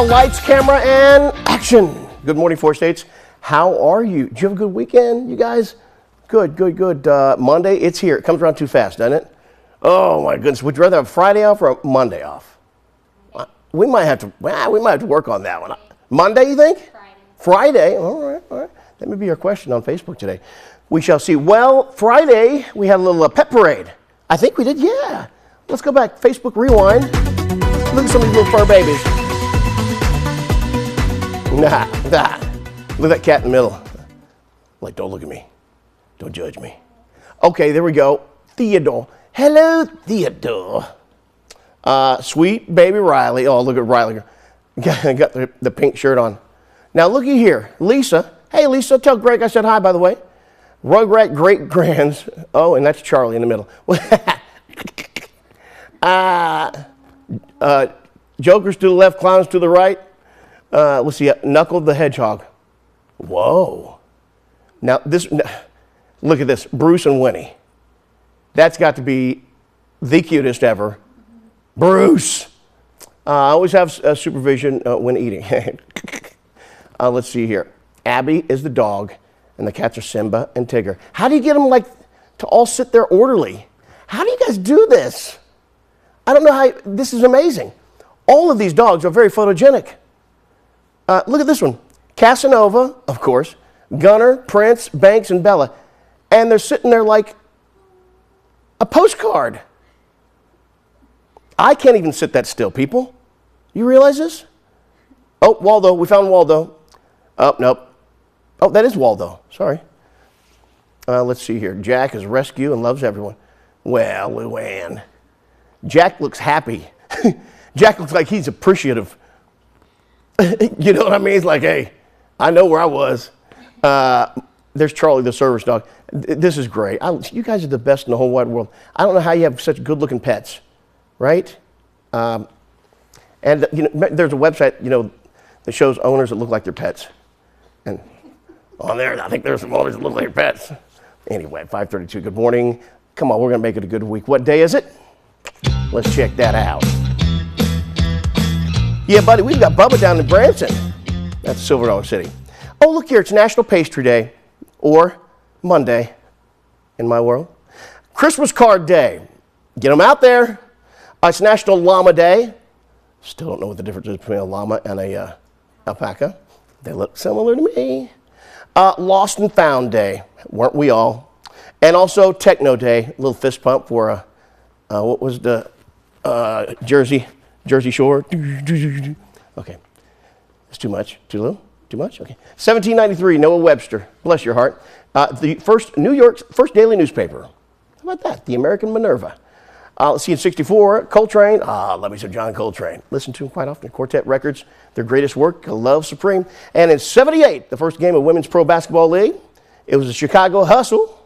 go. Lights, camera, and action. Good morning, Four States. How are you? Did you have a good weekend, you guys? Good. Monday, it's here. It comes around too fast, doesn't it? Oh, my goodness. Would you rather have Friday off or Monday off? We might have to work on that one. Monday, you think? Friday. All right. That may be our question on Facebook today. We shall see. Well, Friday, we had a little pet parade. I think we did, yeah. Let's go back. Facebook rewind. Look at some of these little fur babies. Nah. Look at that cat in the middle. Like, don't look at me. Don't judge me. Okay, there we go. Theodore. Hello, Theodore. Sweet baby Riley. Oh, look at Riley. Got the pink shirt on. Now, looky here. Lisa. Hey, Lisa, tell Greg I said hi, by the way. Rugrat great-grands. Oh, and that's Charlie in the middle. Jokers to the left, clowns to the right. Let's see, Knuckle the Hedgehog. Whoa. Now, look at this, Bruce and Winnie. That's got to be the cutest ever. Bruce. I always have supervision when eating. Let's see here. Abby is the dog, and the cats are Simba and Tigger. How do you get them to all sit there orderly? How do you guys do this? I don't know how. This is amazing. All of these dogs are very photogenic. Look at this one. Casanova, of course, Gunner, Prince, Banks, and Bella. And they're sitting there like a postcard. I can't even sit that still, people. You realize this? Oh, Waldo. We found Waldo. Oh, nope. Oh, that is Waldo. Sorry. Let's see here. Jack is rescue and loves everyone. Well, Luann. Jack looks happy. Jack looks like he's appreciative. You know what I mean? He's like, hey, I know where I was. There's Charlie, the service dog. This is great. You guys are the best in the whole wide world. I don't know how you have such good-looking pets, right? And there's a website, that shows owners that look like their pets. And on there, I think there's some owners that look like their pets. Anyway, 5:32. Good morning. Come on, we're gonna make it a good week. What day is it? Let's check that out. Yeah, buddy, we've got Bubba down in Branson. That's Silver Dollar City. Oh, look here, it's National Pastry Day, or Monday in my world. Christmas Card Day. Get them out there. It's National Llama Day. Still don't know what the difference is between a llama and a alpaca. They look similar to me. Lost and Found Day. Weren't we all? And also Techno Day. A little fist pump for, what was the Jersey Shore. Okay. That's too much. Too little? Too much? Okay. 1793, Noah Webster. Bless your heart. The New York's first daily newspaper. How about that? The American Minerva. Let's see, in 64, Coltrane. Love me some John Coltrane. Listen to him quite often. Quartet Records, their greatest work, Love Supreme. And in 78, the first game of Women's Pro Basketball League, it was the Chicago Hustle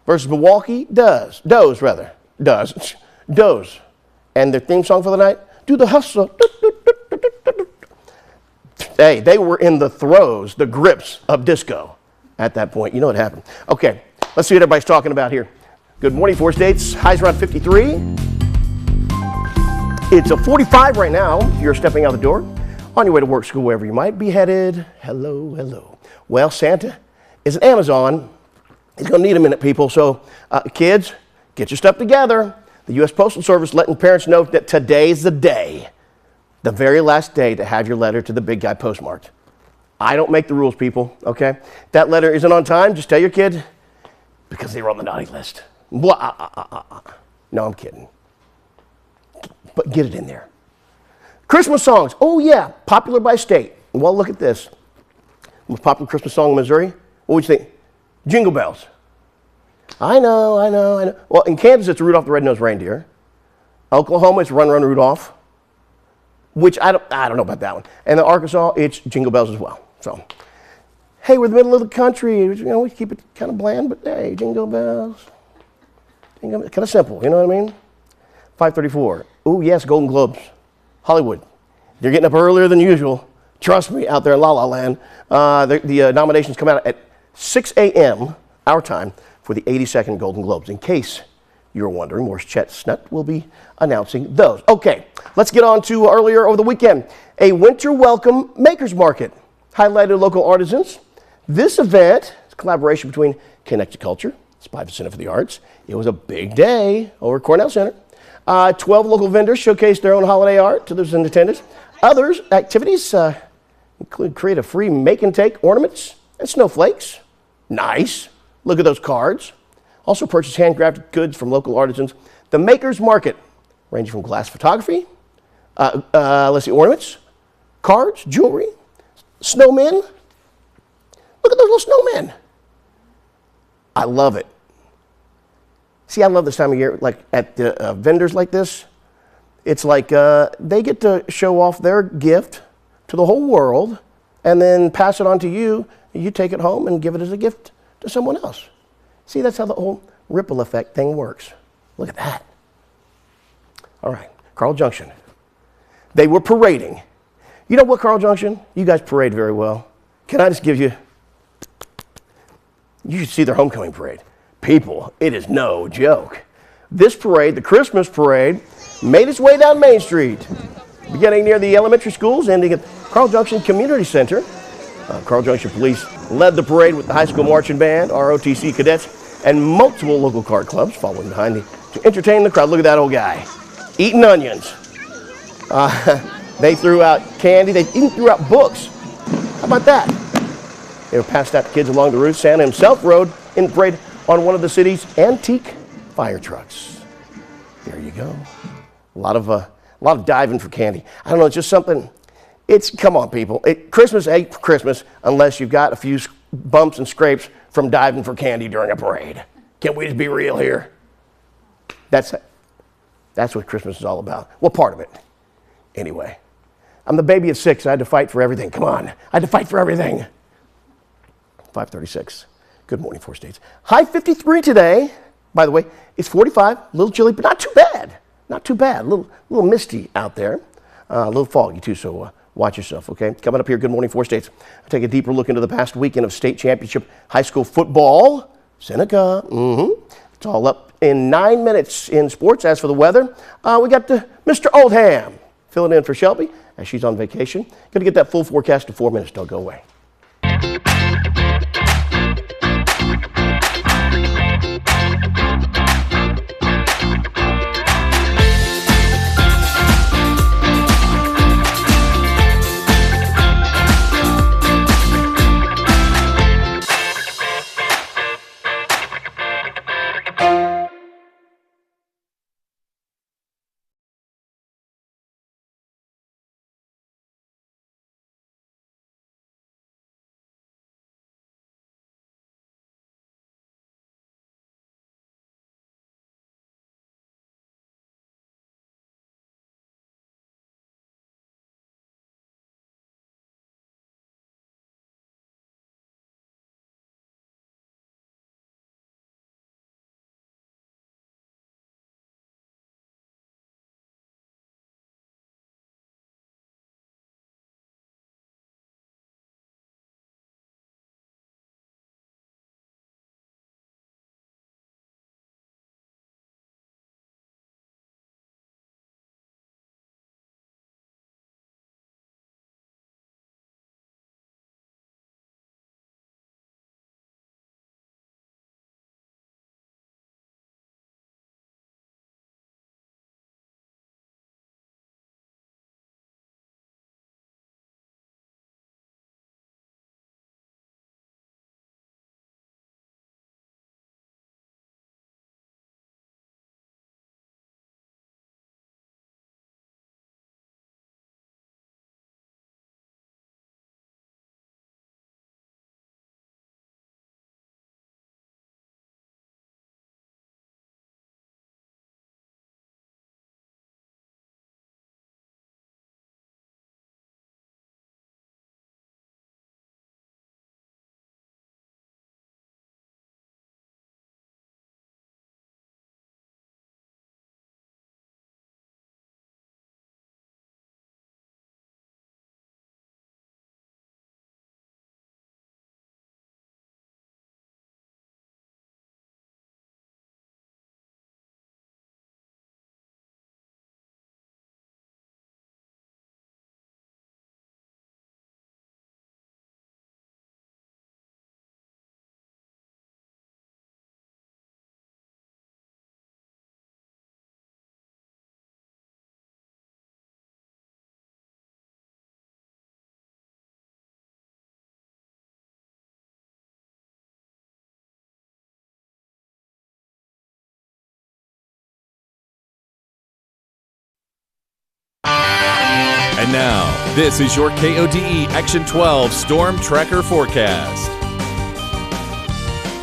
versus Milwaukee Doze. And their theme song for the night, Do the Hustle. Hey, they were in the throes, the grips of disco at that point. You know what happened. Okay, let's see what everybody's talking about here. Good morning, Four States. Highs around 53. It's a 45 right now. You're stepping out the door on your way to work, school, wherever you might be headed. Hello. Well, Santa is at Amazon. He's going to need a minute, people. So, kids, get your stuff together. The U.S. Postal Service letting parents know that today's the day, the very last day to have your letter to the big guy postmarked. I don't make the rules, people, okay? If that letter isn't on time, just tell your kid, because they were on the naughty list. No, I'm kidding. But get it in there. Christmas songs. Oh, yeah. Popular by state. Well, look at this. Most popular Christmas song in Missouri. What would you think? Jingle Bells. I know. Well, in Kansas, it's Rudolph the Red-Nosed Reindeer. Oklahoma, it's Run, Run, Rudolph. Which I don't know about that one. And in Arkansas, it's Jingle Bells as well. So, hey, we're in the middle of the country. We keep it kind of bland, but hey, Jingle Bells. Kind of simple, you know what I mean? 5:34. Oh, yes, Golden Globes. Hollywood. They're getting up earlier than usual. Trust me, out there in La La Land. The nominations come out at 6 a.m., our time, for the 82nd Golden Globes. In case you were wondering, Morris Chestnut will be announcing those. Okay, let's get on to earlier over the weekend. A winter welcome makers market highlighted local artisans. This event is a collaboration between Connected Culture, Spivey Center for the Arts. It was a big day over at Cornell Center. 12 local vendors showcased their own holiday art to those in attendance. Others activities include create a free make and take ornaments and snowflakes. Nice. Look at those cards. Also purchase handcrafted goods from local artisans. The Makers Market, ranging from glass photography, ornaments, cards, jewelry, snowmen. Look at those little snowmen. I love it. See, I love this time of year, like at the vendors like this. It's like they get to show off their gift to the whole world and then pass it on to you. You take it home and give it as a gift to someone else. See, that's how the whole ripple effect thing works. Look at that. All right, Carl Junction. They were parading. You know what, Carl Junction? You guys parade very well. Can I just give you, you should see their homecoming parade. People, it is no joke. This parade, the Christmas parade, made its way down Main Street, beginning near the elementary schools, ending at Carl Junction Community Center. Carl Junction Police led the parade with the high school marching band, ROTC cadets, and multiple local card clubs following behind to entertain the crowd. Look at that old guy, eating onions. They threw out candy. They even threw out books. How about that? They were passed out to kids along the route. Santa himself rode in the parade on one of the city's antique fire trucks. There you go. A lot of diving for candy. I don't know, it's just something. Come on, people. Christmas ain't Christmas unless you've got a few bumps and scrapes from diving for candy during a parade. Can we just be real here? That's what Christmas is all about. Well, part of it. Anyway, I'm the baby of 6. I had to fight for everything. Come on. I had to fight for everything. 5:36. Good morning, 4 States. High 53 today. By the way, it's 45. A little chilly, but not too bad. Not too bad. A little misty out there. A little foggy, too, so watch yourself, okay? Coming up here, Good Morning, 4 States. I'll take a deeper look into the past weekend of state championship high school football. Seneca. It's all up in 9 minutes in sports. As for the weather, we got Mr. Oldham filling in for Shelby as she's on vacation. Going to get that full forecast in 4 minutes. Don't go away. And now, this is your KODE Action 12 Storm Tracker Forecast.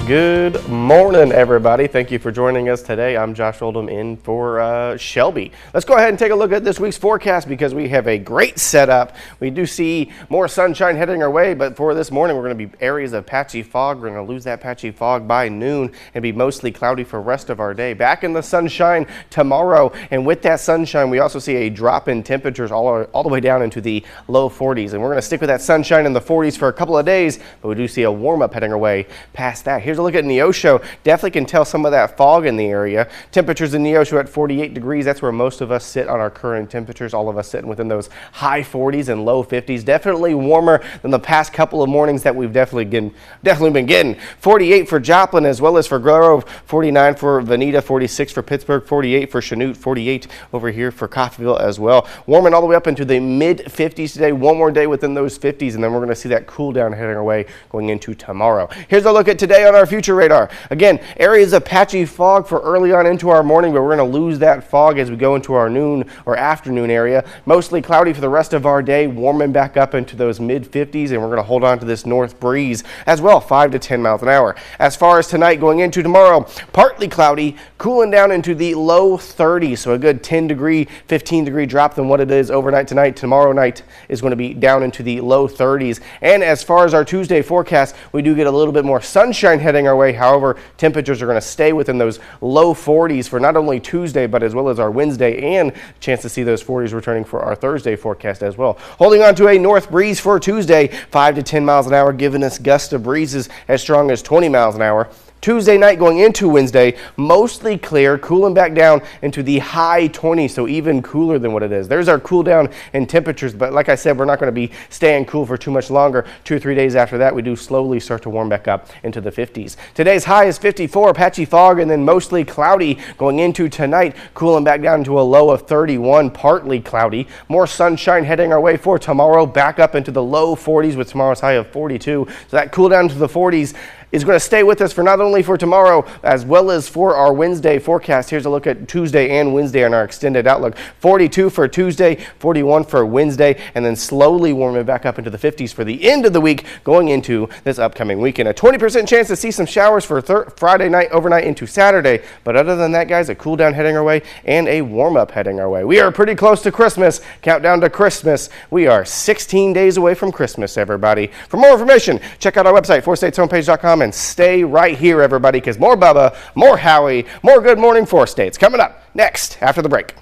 Good morning, everybody. Thank you for joining us today. I'm Josh Oldham in for Shelby. Let's go ahead and take a look at this week's forecast because we have a great setup. We do see more sunshine heading our way, but for this morning, we're going to be areas of patchy fog. We're going to lose that patchy fog by noon and be mostly cloudy for the rest of our day. Back in the sunshine tomorrow, and with that sunshine, we also see a drop in temperatures all the way down into the low 40s. And we're going to stick with that sunshine in the 40s for a couple of days, but we do see a warm up heading our way past that. Here's a look at Neosho. Definitely can tell some of that fog in the area. Temperatures in Neosho at 48 degrees. That's where most of us sit on our current temperatures. All of us sitting within those high 40s and low 50s. Definitely warmer than the past couple of mornings that we've definitely been getting. 48 for Joplin as well as for Grove. 49 for Veneta. 46 for Pittsburgh. 48 for Chanute. 48 over here for Coffeyville as well. Warming all the way up into the mid 50s today. One more day within those 50s, and then we're going to see that cool down heading our way going into tomorrow. Here's a look at today on our future radar. Again, areas of patchy fog for early on into our morning, but we're going to lose that fog as we go into our noon or afternoon area. Mostly cloudy for the rest of our day, warming back up into those mid 50s, and we're going to hold on to this north breeze as well, 5 to 10 miles an hour. As far as tonight going into tomorrow, partly cloudy, cooling down into the low 30s, so a good 10 degree, 15 degree drop than what it is overnight tonight. Tomorrow night is going to be down into the low 30s. And as far as our Tuesday forecast, we do get a little bit more sunshine heading our way. However, temperatures are going to stay within those low 40s for not only Tuesday, but as well as our Wednesday, and chance to see those 40s returning for our Thursday forecast as well. Holding on to a north breeze for Tuesday, 5 to 10 miles an hour, giving us gusts of breezes as strong as 20 miles an hour. Tuesday night going into Wednesday, mostly clear, cooling back down into the high 20s, so even cooler than what it is. There's our cool down in temperatures, but like I said, we're not going to be staying cool for too much longer. 2 or 3 days after that, we do slowly start to warm back up into the 50s. Today's high is 54, patchy fog, and then mostly cloudy going into tonight, cooling back down to a low of 31, partly cloudy. More sunshine heading our way for tomorrow, back up into the low 40s with tomorrow's high of 42. So that cool down to the 40s is going to stay with us for not only for tomorrow as well as for our Wednesday forecast. Here's a look at Tuesday and Wednesday on our extended outlook. 42 for Tuesday, 41 for Wednesday, and then slowly warming back up into the 50s for the end of the week going into this upcoming weekend. A 20% chance to see some showers for Friday night, overnight into Saturday. But other than that, guys, a cool down heading our way and a warm up heading our way. We are pretty close to Christmas. Countdown to Christmas. We are 16 days away from Christmas, everybody. For more information, check out our website, 4stateshomepage.com, and stay right here, everybody, because more Bubba, more Howie, more Good Morning 4 States coming up next after the break.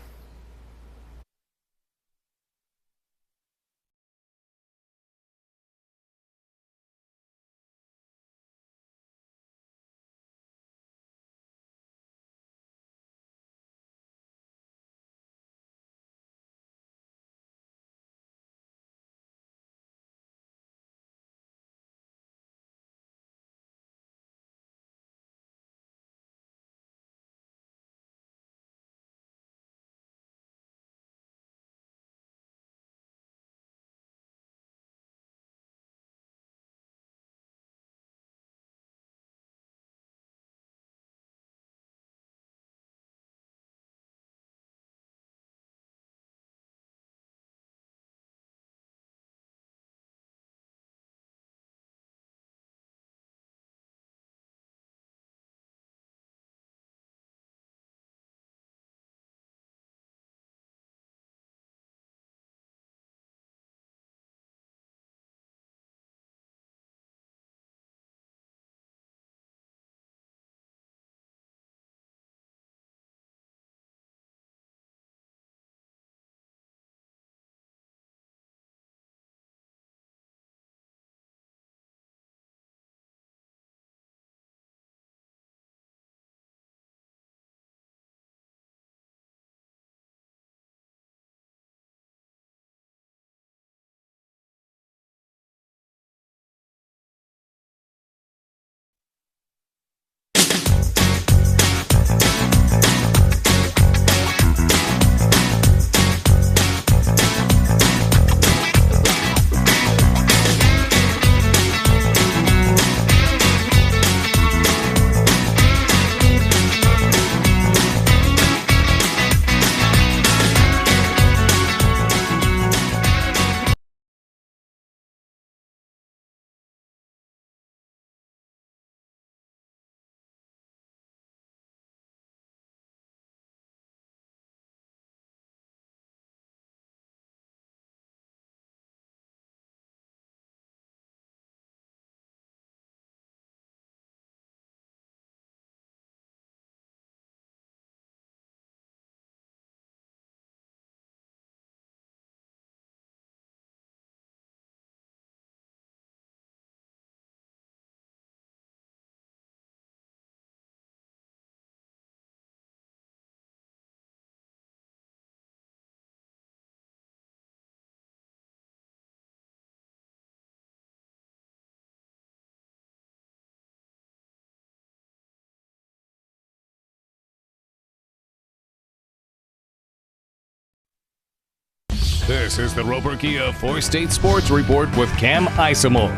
This is the Roper Kia 4-State Sports Report with Cam Isamore.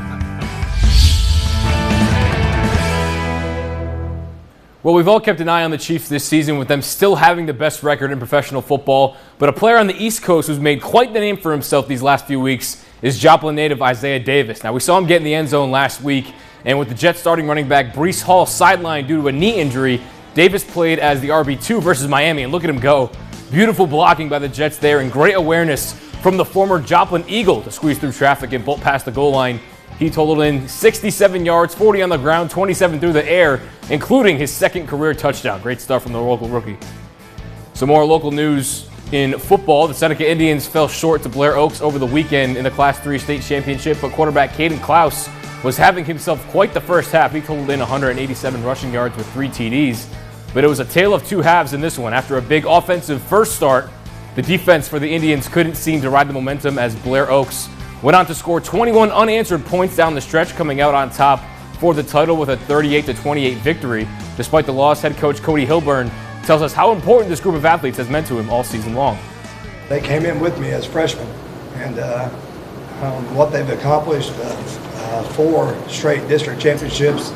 Well, we've all kept an eye on the Chiefs this season, with them still having the best record in professional football. But a player on the East Coast who's made quite the name for himself these last few weeks is Joplin native Isaiah Davis. Now, we saw him get in the end zone last week, and with the Jets starting running back Breece Hall sidelined due to a knee injury, Davis played as the RB2 versus Miami, and look at him go. Beautiful blocking by the Jets there, and great awareness from the former Joplin Eagle to squeeze through traffic and bolt past the goal line. He totaled in 67 yards, 40 on the ground, 27 through the air, including his second career touchdown. Great stuff from the local rookie. Some more local news in football. The Seneca Indians fell short to Blair Oaks over the weekend in the Class 3 state championship, but quarterback Caden Klaus was having himself quite the first half. He totaled in 187 rushing yards with 3 TDs. But it was a tale of two halves in this one. After a big offensive first start, the defense for the Indians couldn't seem to ride the momentum as Blair Oaks went on to score 21 unanswered points down the stretch, coming out on top for the title with a 38-28 victory. Despite the loss, head coach Cody Hilburn tells us how important this group of athletes has meant to him all season long. They came in with me as freshmen, and what they've accomplished, 4 straight district championships.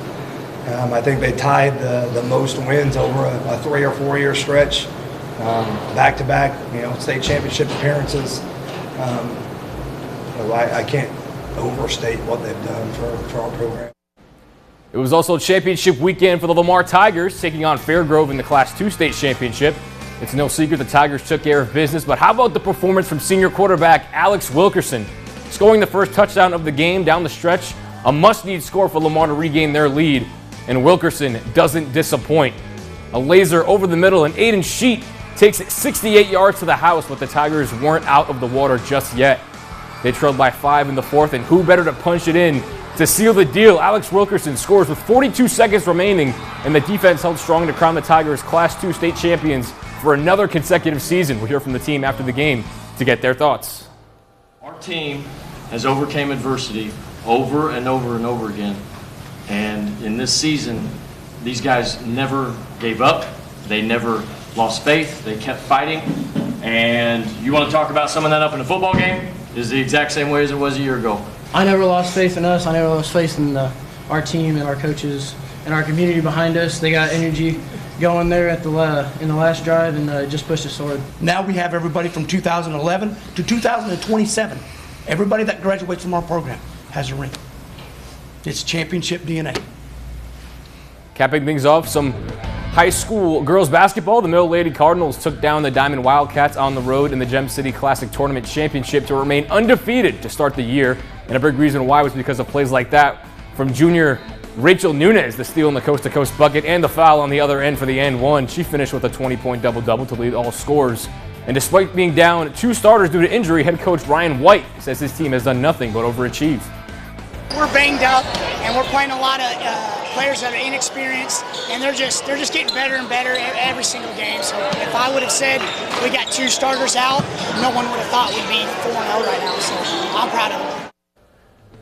I think they tied the most wins over a 3 or 4 year stretch, back-to-back, state championship appearances. I can't overstate what they've done for our program. It was also championship weekend for the Lamar Tigers, taking on Fairgrove in the Class 2 state championship. It's no secret the Tigers took care of business, but how about the performance from senior quarterback Alex Wilkerson? Scoring the first touchdown of the game down the stretch, a must-need score for Lamar to regain their lead, and Wilkerson doesn't disappoint. A laser over the middle, and Aiden Sheet takes it 68 yards to the house, but the Tigers weren't out of the water just yet. They trailed by 5 in the fourth, and who better to punch it in to seal the deal? Alex Wilkerson scores with 42 seconds remaining, and the defense held strong to crown the Tigers Class 2 state champions for another consecutive season. We'll hear from the team after the game to get their thoughts. Our team has overcame adversity over and over and over again, and in this season, these guys never gave up. They never lost faith. They kept fighting, and you want to talk about summing that up in a football game? Is the exact same way as it was a year ago. I never lost faith in us. I never lost faith in our team and our coaches and our community behind us. They got energy going there at in the last drive, and just pushed us forward. Now we have everybody from 2011 to 2027. Everybody that graduates from our program has a ring. It's championship DNA. Capping things off, some high school girls basketball. The Middle Lady Cardinals took down the Diamond Wildcats on the road in the Gem City Classic Tournament Championship to remain undefeated to start the year. And a big reason why was because of plays like that from junior Rachel Nunez, the steal in the coast-to-coast bucket and the foul on the other end for the and one. She finished with a 20-point double-double to lead all scores. And despite being down 2 starters due to injury, head coach Ryan White says his team has done nothing but overachieve. We're banged up, and we're playing a lot of players that are inexperienced, and they're just getting better and better every single game. So if I would have said we got 2 starters out, no one would have thought we'd be 4-0 right now. So I'm proud of them.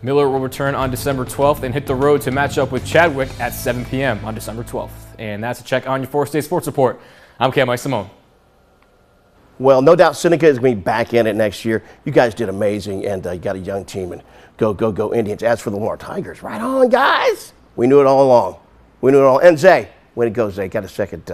Miller will return on December 12th and hit the road to match up with Chadwick at 7 p.m. on December 12th. And that's a check on your 4-State Sports Report. I'm Cam Simone. Well, no doubt Seneca is going to be back in it next year. You guys did amazing, and you got a young team, and go Indians. As for the Lamar Tigers, right on, guys. We knew it all along. We knew it all. And Zay, way to go, Zay. Got a second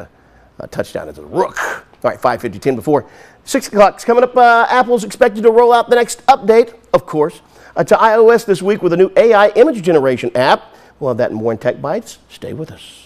touchdown as a rook. All right, 5:50, 10 before. 6 o'clock's coming up. Apple's expected to roll out the next update, of course, to iOS this week with a new AI image generation app. We'll have that and more in Tech Bites. Stay with us.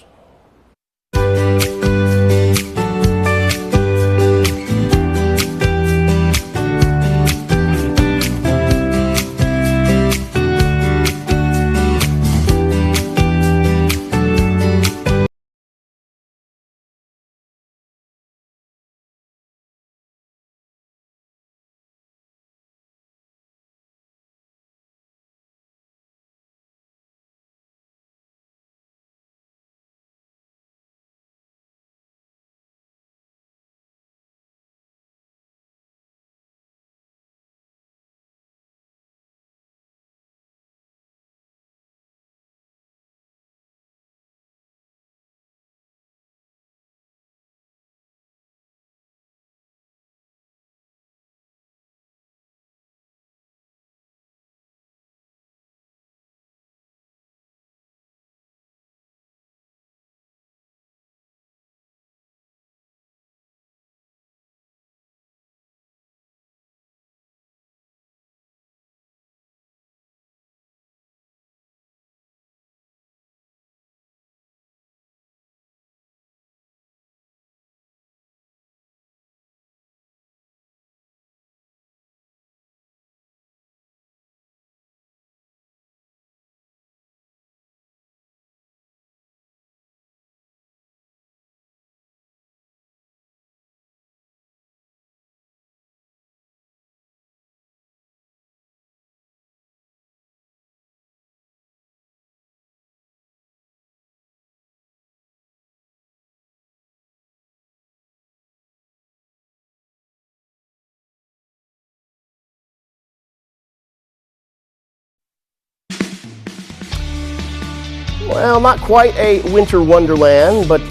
Well, not quite a winter wonderland, but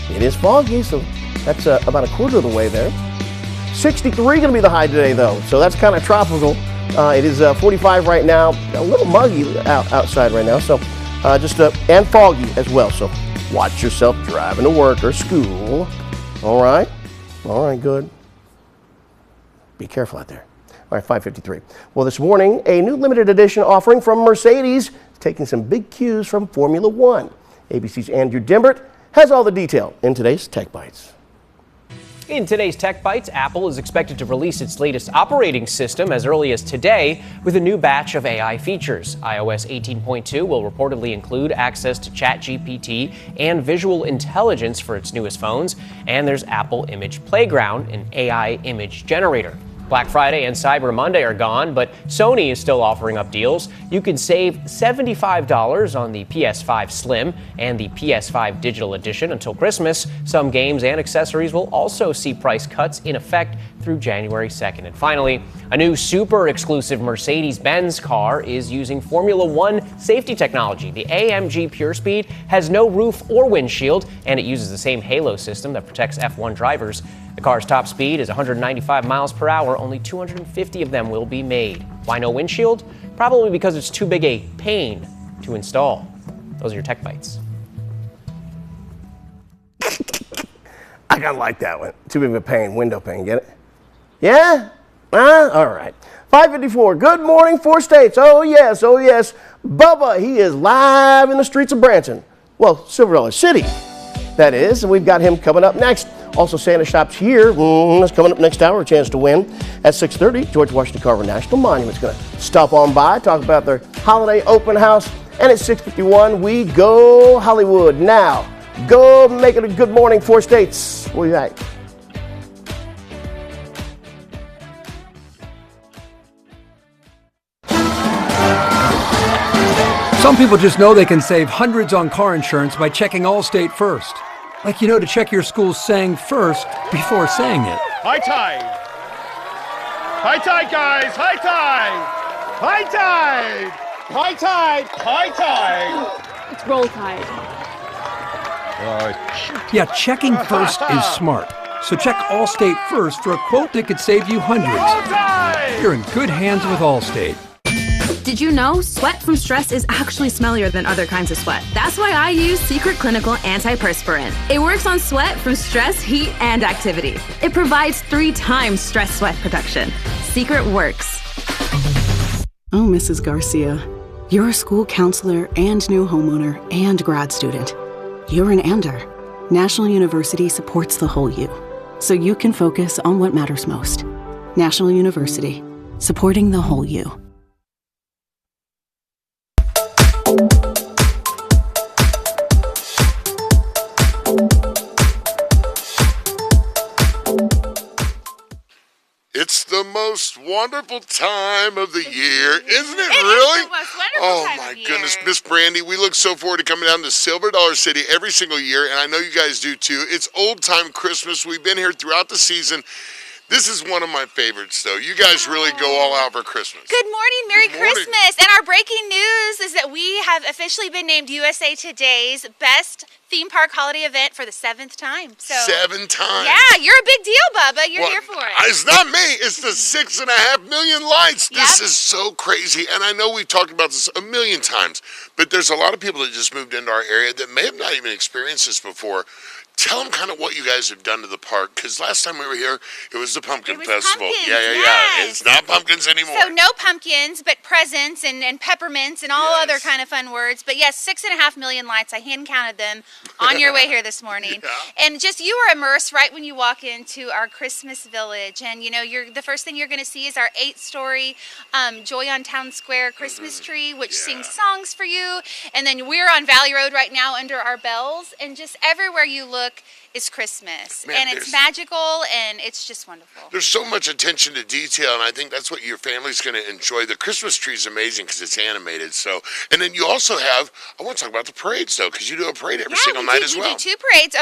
it is foggy, so that's about a quarter of the way there. 63 going to be the high today, though, so that's kind of tropical. It is 45 right now, a little muggy outside right now, so and foggy as well. So watch yourself driving to work or school. All right, good. Be careful out there. All right, 5:53. Well, this morning, a new limited edition offering from Mercedes, taking some big cues from Formula One. ABC's Andrew Dimbert has all the detail in today's Tech Bites. In today's Tech Bites, Apple is expected to release its latest operating system as early as today with a new batch of AI features. iOS 18.2 will reportedly include access to ChatGPT and visual intelligence for its newest phones, and there's Apple Image Playground, an AI image generator. Black Friday and Cyber Monday are gone, but Sony is still offering up deals. You can save $75 on the PS5 Slim and the PS5 Digital Edition until Christmas. Some games and accessories will also see price cuts in effect through January 2nd. And finally, a new super exclusive Mercedes-Benz car is using Formula One safety technology. The AMG Pure Speed has no roof or windshield, and it uses the same Halo system that protects F1 drivers. The car's top speed is 195 miles per hour. Only 250 of them will be made. Why no windshield? Probably because it's too big a pain to install. Those are your Tech Bites. I kind of like that one. Too big of a pain, window pane, get it? Yeah? All right. 5:54, good morning, 4 states. Oh yes. Bubba, he is live in the streets of Branson. Well, Silver Dollar City, that is. And we've got him coming up next. Also, Santa Shop's here. That's coming up next hour, a chance to win. At 6:30, George Washington Carver National Monument's going to stop on by, talk about their holiday open house. And at 6:51, we go Hollywood. Now, go make it a good morning, 4 states. We'll be back. Some people just know they can save hundreds on car insurance by checking Allstate first. Like, to check your school's saying first before saying it. High tide! High tide, guys! High tide! High tide! High tide! High tide! It's roll tide. Yeah, checking first is smart. So check Allstate first for a quote that could save you hundreds. You're in good hands with Allstate. Did you know sweat from stress is actually smellier than other kinds of sweat? That's why I use Secret Clinical Antiperspirant. It works on sweat from stress, heat, and activity. It provides 3 times stress sweat protection. Secret works. Oh, Mrs. Garcia, you're a school counselor and new homeowner and grad student. You're an ANDER. National University supports the whole you, so you can focus on what matters most. National University, supporting the whole you. It's the most wonderful time of the year, isn't it really? It's the most wonderful oh time my of goodness, year. Miss Brandy, we look so forward to coming down to Silver Dollar City every single year, and I know you guys do too. It's old time Christmas. We've been here throughout the season. This is one of my favorites, though. You guys really go all out for Christmas. Good morning, Merry Good morning. Christmas. And our breaking news is that we have officially been named USA Today's best theme park holiday event for the 7th time. So 7 times. yeah, you're a big deal, Bubba. You're here for it. It's not me. It's the 6.5 million lights. This is so crazy. And I know we've talked about this a million times, but there's a lot of people that just moved into our area that may have not even experienced this before. Tell them kind of what you guys have done to the park, because last time we were here, it was the Pumpkin Festival. pumpkins, Yeah. yes. It's not pumpkins anymore. So no pumpkins, but presents and peppermints and all other kind of fun words. But yes, 6.5 million lights. I hand counted them on your way here this morning. And just you are immersed right when you walk into our Christmas village. And you're the first thing you're going to see is our 8-story Joy on Town Square Christmas tree, which sings songs for you. And then we're on Valley Road right now under our bells. And just everywhere you look is Christmas. Man, and it's magical, and it's just wonderful. There's so much attention to detail, and I think that's what your family's going to enjoy. The Christmas tree is amazing because it's animated. So, and then you also have, I want to talk about the parades, though, because you do a parade every single night as well. We do two parades.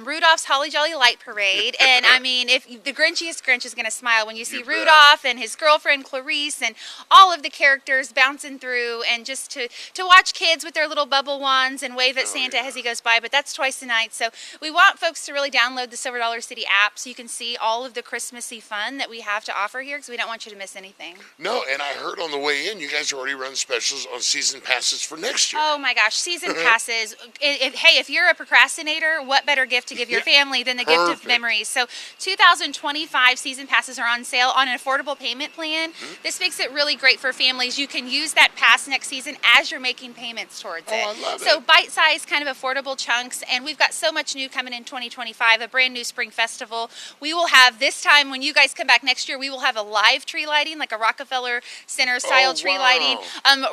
Rudolph's Holly Jolly Light Parade. And, I mean, if the Grinchiest Grinch is going to smile when you see Rudolph and his girlfriend Clarice and all of the characters bouncing through, and just to watch kids with their little bubble wands and wave at Santa as he goes by. But that's twice a night. So we want folks to really download the Silver Dollar City app so you can see all of the Christmassy fun that we have to offer here, because we don't want you to miss anything. No, and I heard on the way in, you guys already run specials on season passes for next year. Oh my gosh, season passes. If you're a procrastinator, what better gift to give your family than the gift of memories? So 2025 season passes are on sale on an affordable payment plan. This makes it really great for families. You can use that pass next season as you're making payments towards it. I love So it. bite-sized, kind of affordable chunks, and we've got so much new coming in 2025, a brand new spring festival. We will have, this time when you guys come back next year, we will have a live tree lighting, like a Rockefeller Center style tree lighting.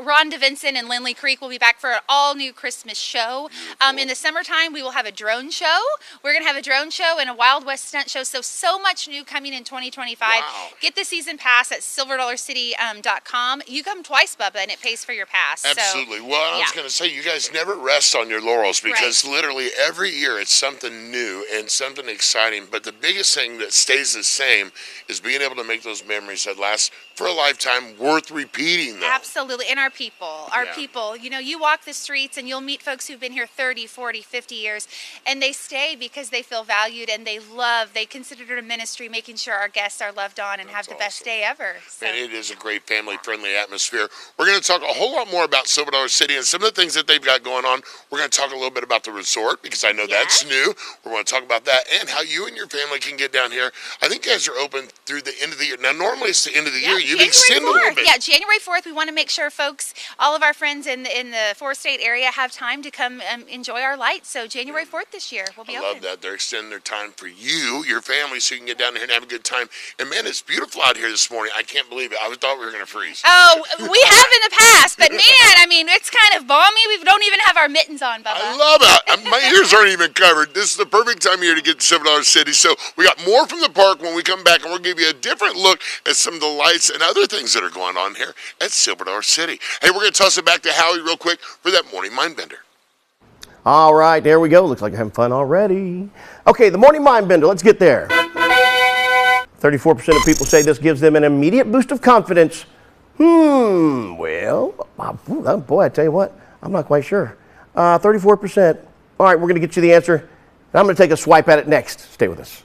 Ron DeVinson and Lindley Creek will be back for an all-new Christmas show. In the summertime, we will have a drone show. We're going to have a drone show and a Wild West stunt show. So much new coming in 2025. Get the season pass at silverdollarcity.com. You come twice, Bubba, and it pays for your pass. Absolutely. Well, I was going to say, you guys never rest on your laurels, because literally every year it's something new and something exciting. But the biggest thing that stays the same is being able to make those memories that last for a lifetime, worth repeating, though. Absolutely. And our people, you know, you walk the streets and you'll meet folks who've been here 30, 40, 50 years, and they stay because they feel valued and they consider it a ministry, making sure our guests are loved on and have the best day ever. So. And it is a great family-friendly atmosphere. We're going to talk a whole lot more about Silver Dollar City and some of the things that they've got going on. We're going to talk a little bit about the resort, because I know that's new. We're going to talk about that and how you and your family can get down here. I think you guys are open through the end of the year. Now, normally it's the end of the year. You've extended a little bit. Yeah, January 4th, we want to make sure folks, all of our friends in the four-state area have time to come enjoy our lights. So January 4th this year, we'll be open. I love that. They're extending their time for you, your family, so you can get down here and have a good time. And, man, it's beautiful out here this morning. I can't believe it. I thought we were going to freeze. Oh, we have in the past, but, man, I mean, it's kind of balmy. We don't even have our mittens on, Bubba. I love it. My ears aren't even covered. This is the perfect time of year to get to Silver Dollar City. So we got more from the park when we come back, and we'll give you a different look at some of the lights and other things that are going on here at Silver Dollar City. Hey, we're going to toss it back to Howie real quick for that morning mind bender. All right, there we go. Looks like you're having fun already. Okay, the morning mind bender. Let's get there. 34% of people say this gives them an immediate boost of confidence. Well, boy, I tell you what, I'm not quite sure. 34%. All right, we're going to get you the answer, and I'm going to take a swipe at it next. Stay with us.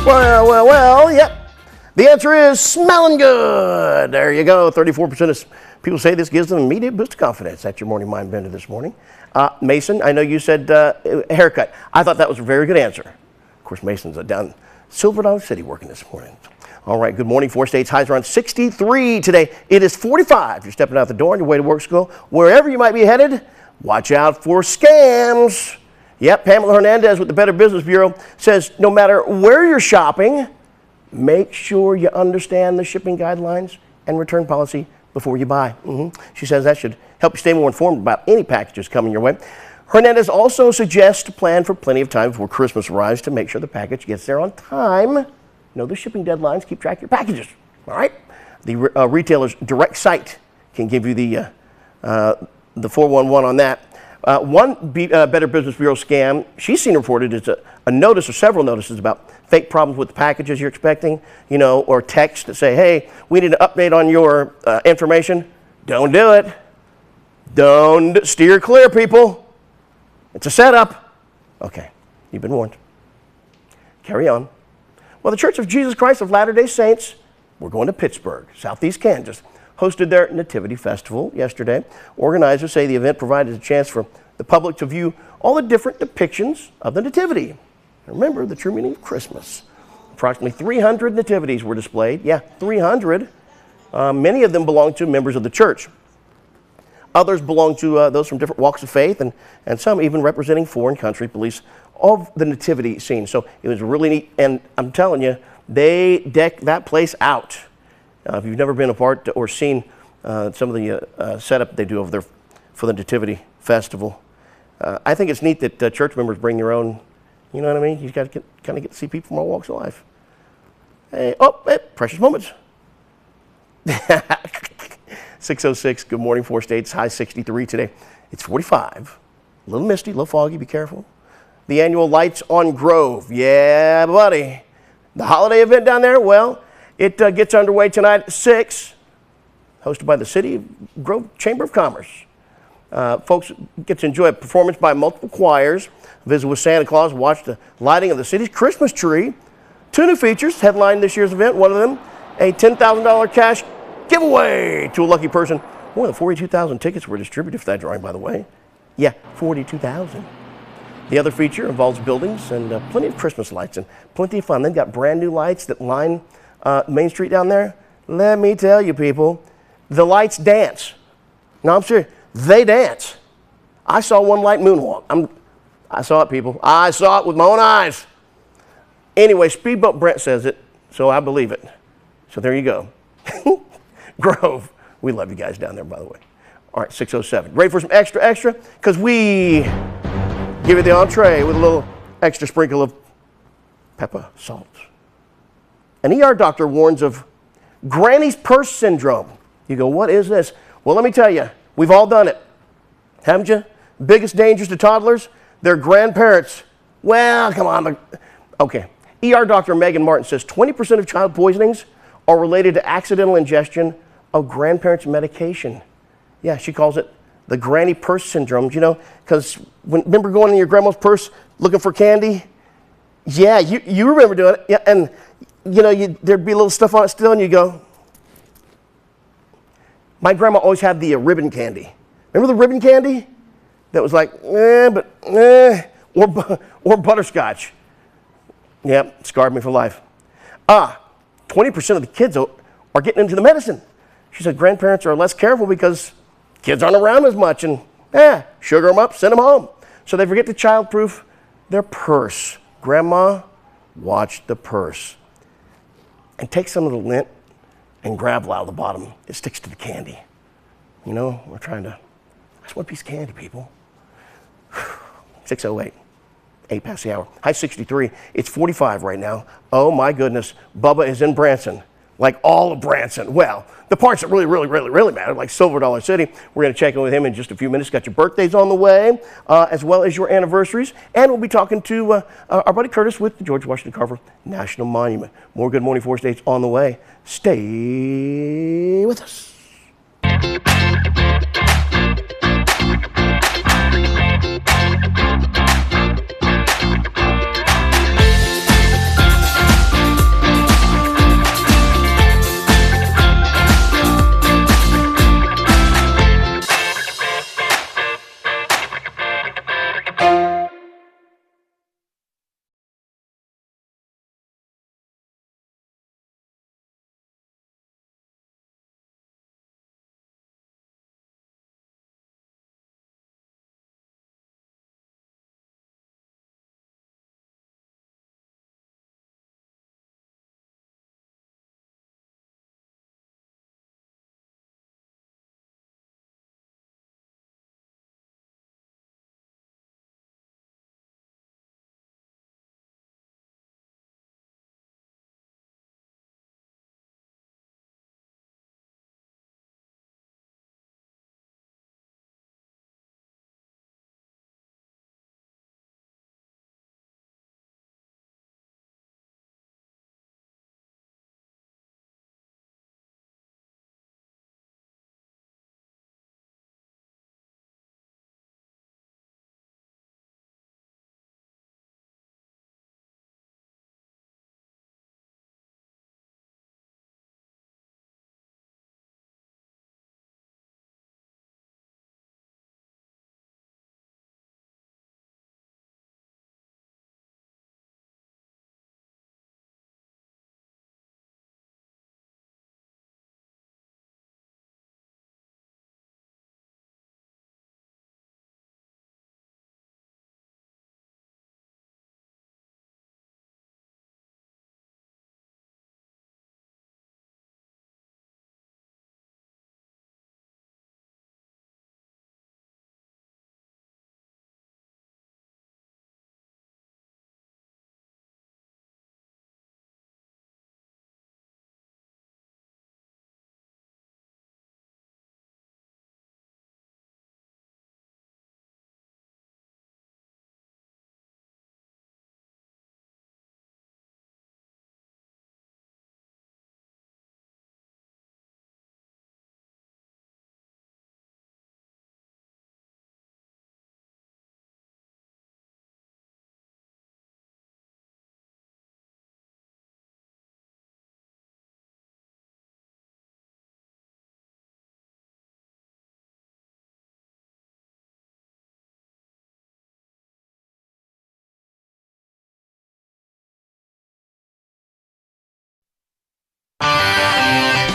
Well, yep. The answer is smelling good. There you go. 34% of people say this gives them an immediate boost of confidence. That's your morning mind bender this morning. Mason, I know you said haircut. I thought that was a very good answer. Of course, Mason's down Silver Dollar City working this morning. All right, good morning. 4 states, highs around 63 today. It is 45. You're stepping out the door on your way to work, school, wherever you might be headed. Watch out for scams. Yep, Pamela Hernandez with the Better Business Bureau says no matter where you're shopping, make sure you understand the shipping guidelines and return policy before you buy. She says that should help you stay more informed about any packages coming your way. Hernandez also suggests to plan for plenty of time before Christmas arrives to make sure the package gets there on time. Know the shipping deadlines, keep track of your packages, all right? The retailer's direct site can give you the 411 on that. One Better Business Bureau scam she's seen reported is a notice or several notices about fake problems with the packages you're expecting, or text that say, hey, we need an update on your information. Don't do it. Don't steer clear, people. It's a setup. Okay, you've been warned. Carry on. Well, the Church of Jesus Christ of Latter-day Saints, we're going to Pittsburgh, southeast Kansas, hosted their Nativity Festival yesterday. Organizers say the event provided a chance for the public to view all the different depictions of the Nativity. Remember the true meaning of Christmas. Approximately 300 nativities were displayed. Yeah, 300. Many of them belong to members of the church. Others belong to those from different walks of faith, and some even representing foreign country police of the nativity scene. So it was really neat, and I'm telling you, they decked that place out. If you've never been a part or seen some of the setup they do over there for the Nativity Festival, I think it's neat that church members bring their own, you know what I mean? You've got to kind of get to see people from all walks of life. Hey, precious moments. 6:06, good morning, 4 states, high 63 today. It's 45, a little misty, a little foggy, be careful. The annual Lights on Grove, yeah, buddy. The holiday event down there, well, it gets underway tonight at 6, hosted by the City of Grove Chamber of Commerce. Folks get to enjoy a performance by multiple choirs, visit with Santa Claus, watch the lighting of the city's Christmas tree. 2 new features headline this year's event. One of them, a $10,000 cash giveaway to a lucky person. More than 42,000 tickets were distributed for that drawing, by the way. Yeah, 42,000. The other feature involves buildings and plenty of Christmas lights and plenty of fun. They've got brand new lights that line Main Street down there. Let me tell you, people, the lights dance. No, I'm serious. They dance. I saw one light moonwalk. I saw it, people. I saw it with my own eyes. Anyway, Speedboat Brent says it, so I believe it. So there you go. Grove. We love you guys down there, by the way. All right, 6:07. Ready for some extra? Because we give you the entree with a little extra sprinkle of pepper salt. An ER doctor warns of granny's purse syndrome. You go, what is this? Well, let me tell you, we've all done it. Haven't you? Biggest dangers to toddlers? Their grandparents. Well, come on. Okay. ER doctor Megan Martin says 20% of child poisonings are related to accidental ingestion of grandparents' medication. Yeah, she calls it the granny purse syndrome, because remember going in your grandma's purse looking for candy? Yeah, you remember doing it. Yeah, and there'd be a little stuff on it still, and you go. My grandma always had the ribbon candy. Remember the ribbon candy? That was like, or butterscotch. Yep, scarred me for life. 20% of the kids are getting into the medicine. She said grandparents are less careful because kids aren't around as much and sugar them up, send them home. So they forget to child-proof their purse. Grandma, watch the purse. And take some of the lint and gravel out of the bottom. It sticks to the candy. We're trying to, I just want a piece of candy, people. 6:08, 8 past the hour. High 63, it's 45 right now. Oh my goodness, Bubba is in Branson. Like all of Branson. Well, the parts that really matter, like Silver Dollar City. We're going to check in with him in just a few minutes. Got your birthdays on the way, as well as your anniversaries. And we'll be talking to our buddy Curtis with the George Washington Carver National Monument. More Good Morning 4 States on the way. Stay with us.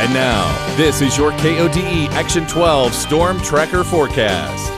And now, this is your KODE Action 12 Storm Tracker Forecast.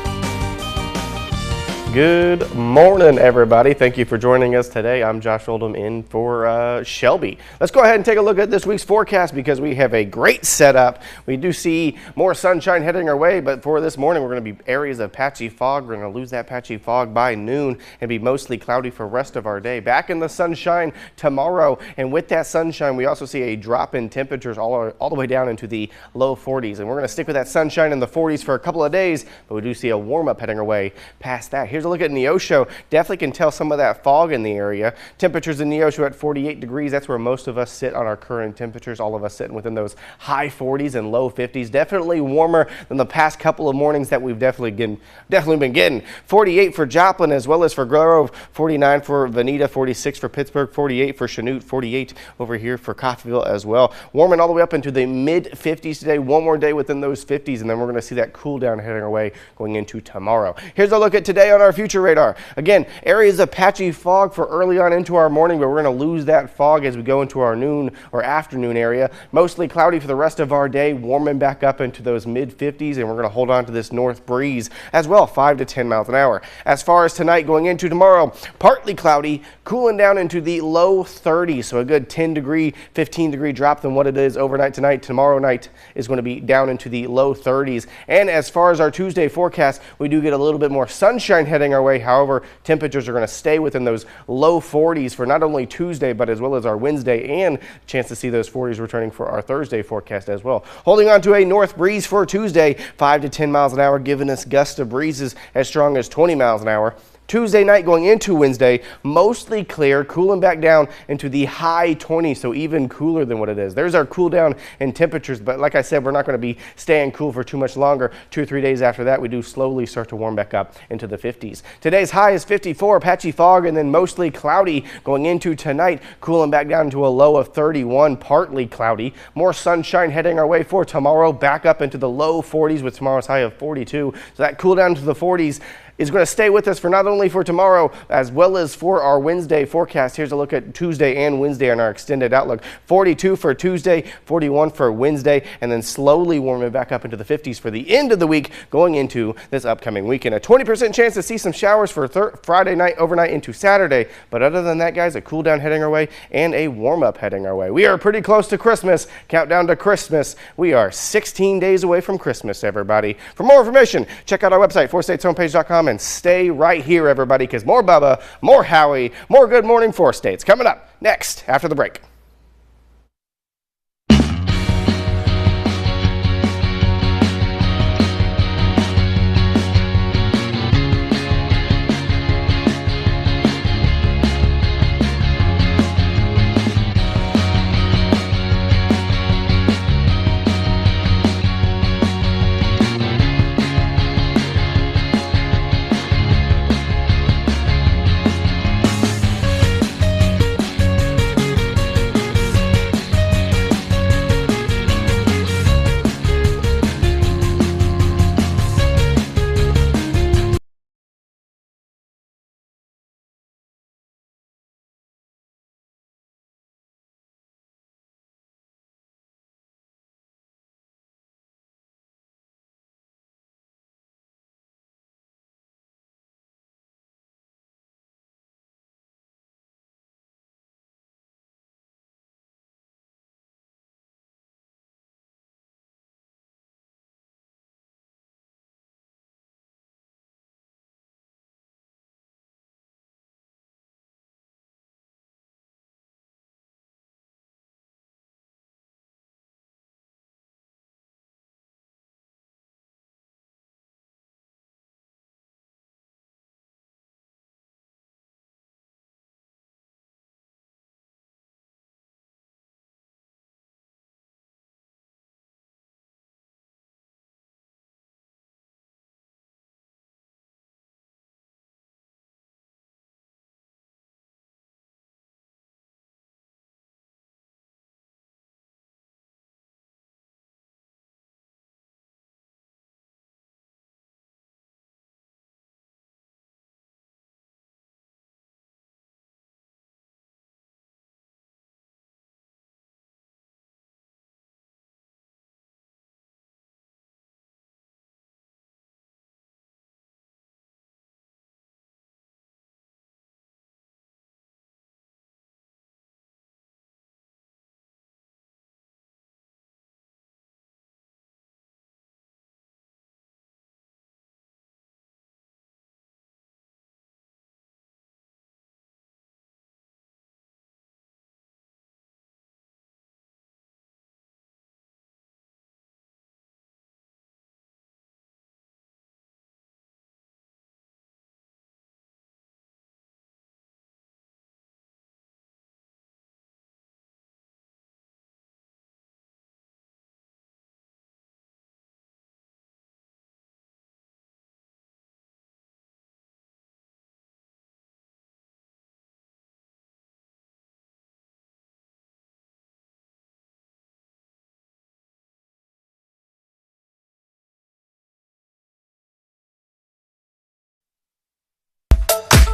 Good morning, everybody. Thank you for joining us today. I'm Josh Oldham in for Shelby. Let's go ahead and take a look at this week's forecast because we have a great setup. We do see more sunshine heading our way, but for this morning, we're going to be areas of patchy fog. We're going to lose that patchy fog by noon and be mostly cloudy for the rest of our day. Back in the sunshine tomorrow, and with that sunshine, we also see a drop in temperatures all the way down into the low 40s. And we're going to stick with that sunshine in the 40s for a couple of days, but we do see a warm-up heading our way past that. Here's a look at Neosho. Definitely can tell some of that fog in the area. Temperatures in Neosho at 48 degrees. That's where most of us sit on our current temperatures. All of us sitting within those high 40s and low 50s. Definitely warmer than the past couple of mornings that we've definitely been getting. 48 for Joplin as well as for Grove. 49 for Veneta. 46 for Pittsburgh. 48 for Chanute. 48 over here for Coffeyville as well. Warming all the way up into the mid 50s today. One more day within those 50s, and then we're going to see that cool down heading our way going into tomorrow. Here's a look at today on our future radar. Again, areas of patchy fog for early on into our morning, but we're going to lose that fog as we go into our noon or afternoon area. Mostly cloudy for the rest of our day, warming back up into those mid 50s, and we're going to hold on to this north breeze as well, 5 to 10 miles an hour. As far as tonight going into tomorrow, partly cloudy, cooling down into the low 30s, so a good 10 degree, 15 degree drop than what it is overnight tonight. Tomorrow night is going to be down into the low 30s. And as far as our Tuesday forecast, we do get a little bit more sunshine heading our way. However, temperatures are going to stay within those low 40s for not only Tuesday, but as well as our Wednesday, and a chance to see those 40s returning for our Thursday forecast as well. Holding on to a north breeze for Tuesday, 5 to 10 miles an hour, giving us gusts of breezes as strong as 20 miles an hour. Tuesday night going into Wednesday, mostly clear, cooling back down into the high 20s, so even cooler than what it is. There's our cool down in temperatures, but like I said, we're not going to be staying cool for too much longer. 2 or 3 days after that, we do slowly start to warm back up into the 50s. Today's high is 54, patchy fog, and then mostly cloudy going into tonight, cooling back down to a low of 31, partly cloudy. More sunshine heading our way for tomorrow, back up into the low 40s with tomorrow's high of 42. So that cool down to the 40s is going to stay with us for not only for tomorrow as well as for our Wednesday forecast. Here's a look at Tuesday and Wednesday on our extended outlook. 42 for Tuesday, 41 for Wednesday, and then slowly warming back up into the 50s for the end of the week going into this upcoming weekend. A 20% chance to see some showers for Friday night, overnight into Saturday. But other than that, guys, a cool down heading our way and a warm up heading our way. We are pretty close to Christmas. Countdown to Christmas. We are 16 days away from Christmas, everybody. For more information, check out our website, 4stateshomepage.com. And stay right here, everybody, because more Bubba, more Howie, more Good Morning 4 States coming up next after the break.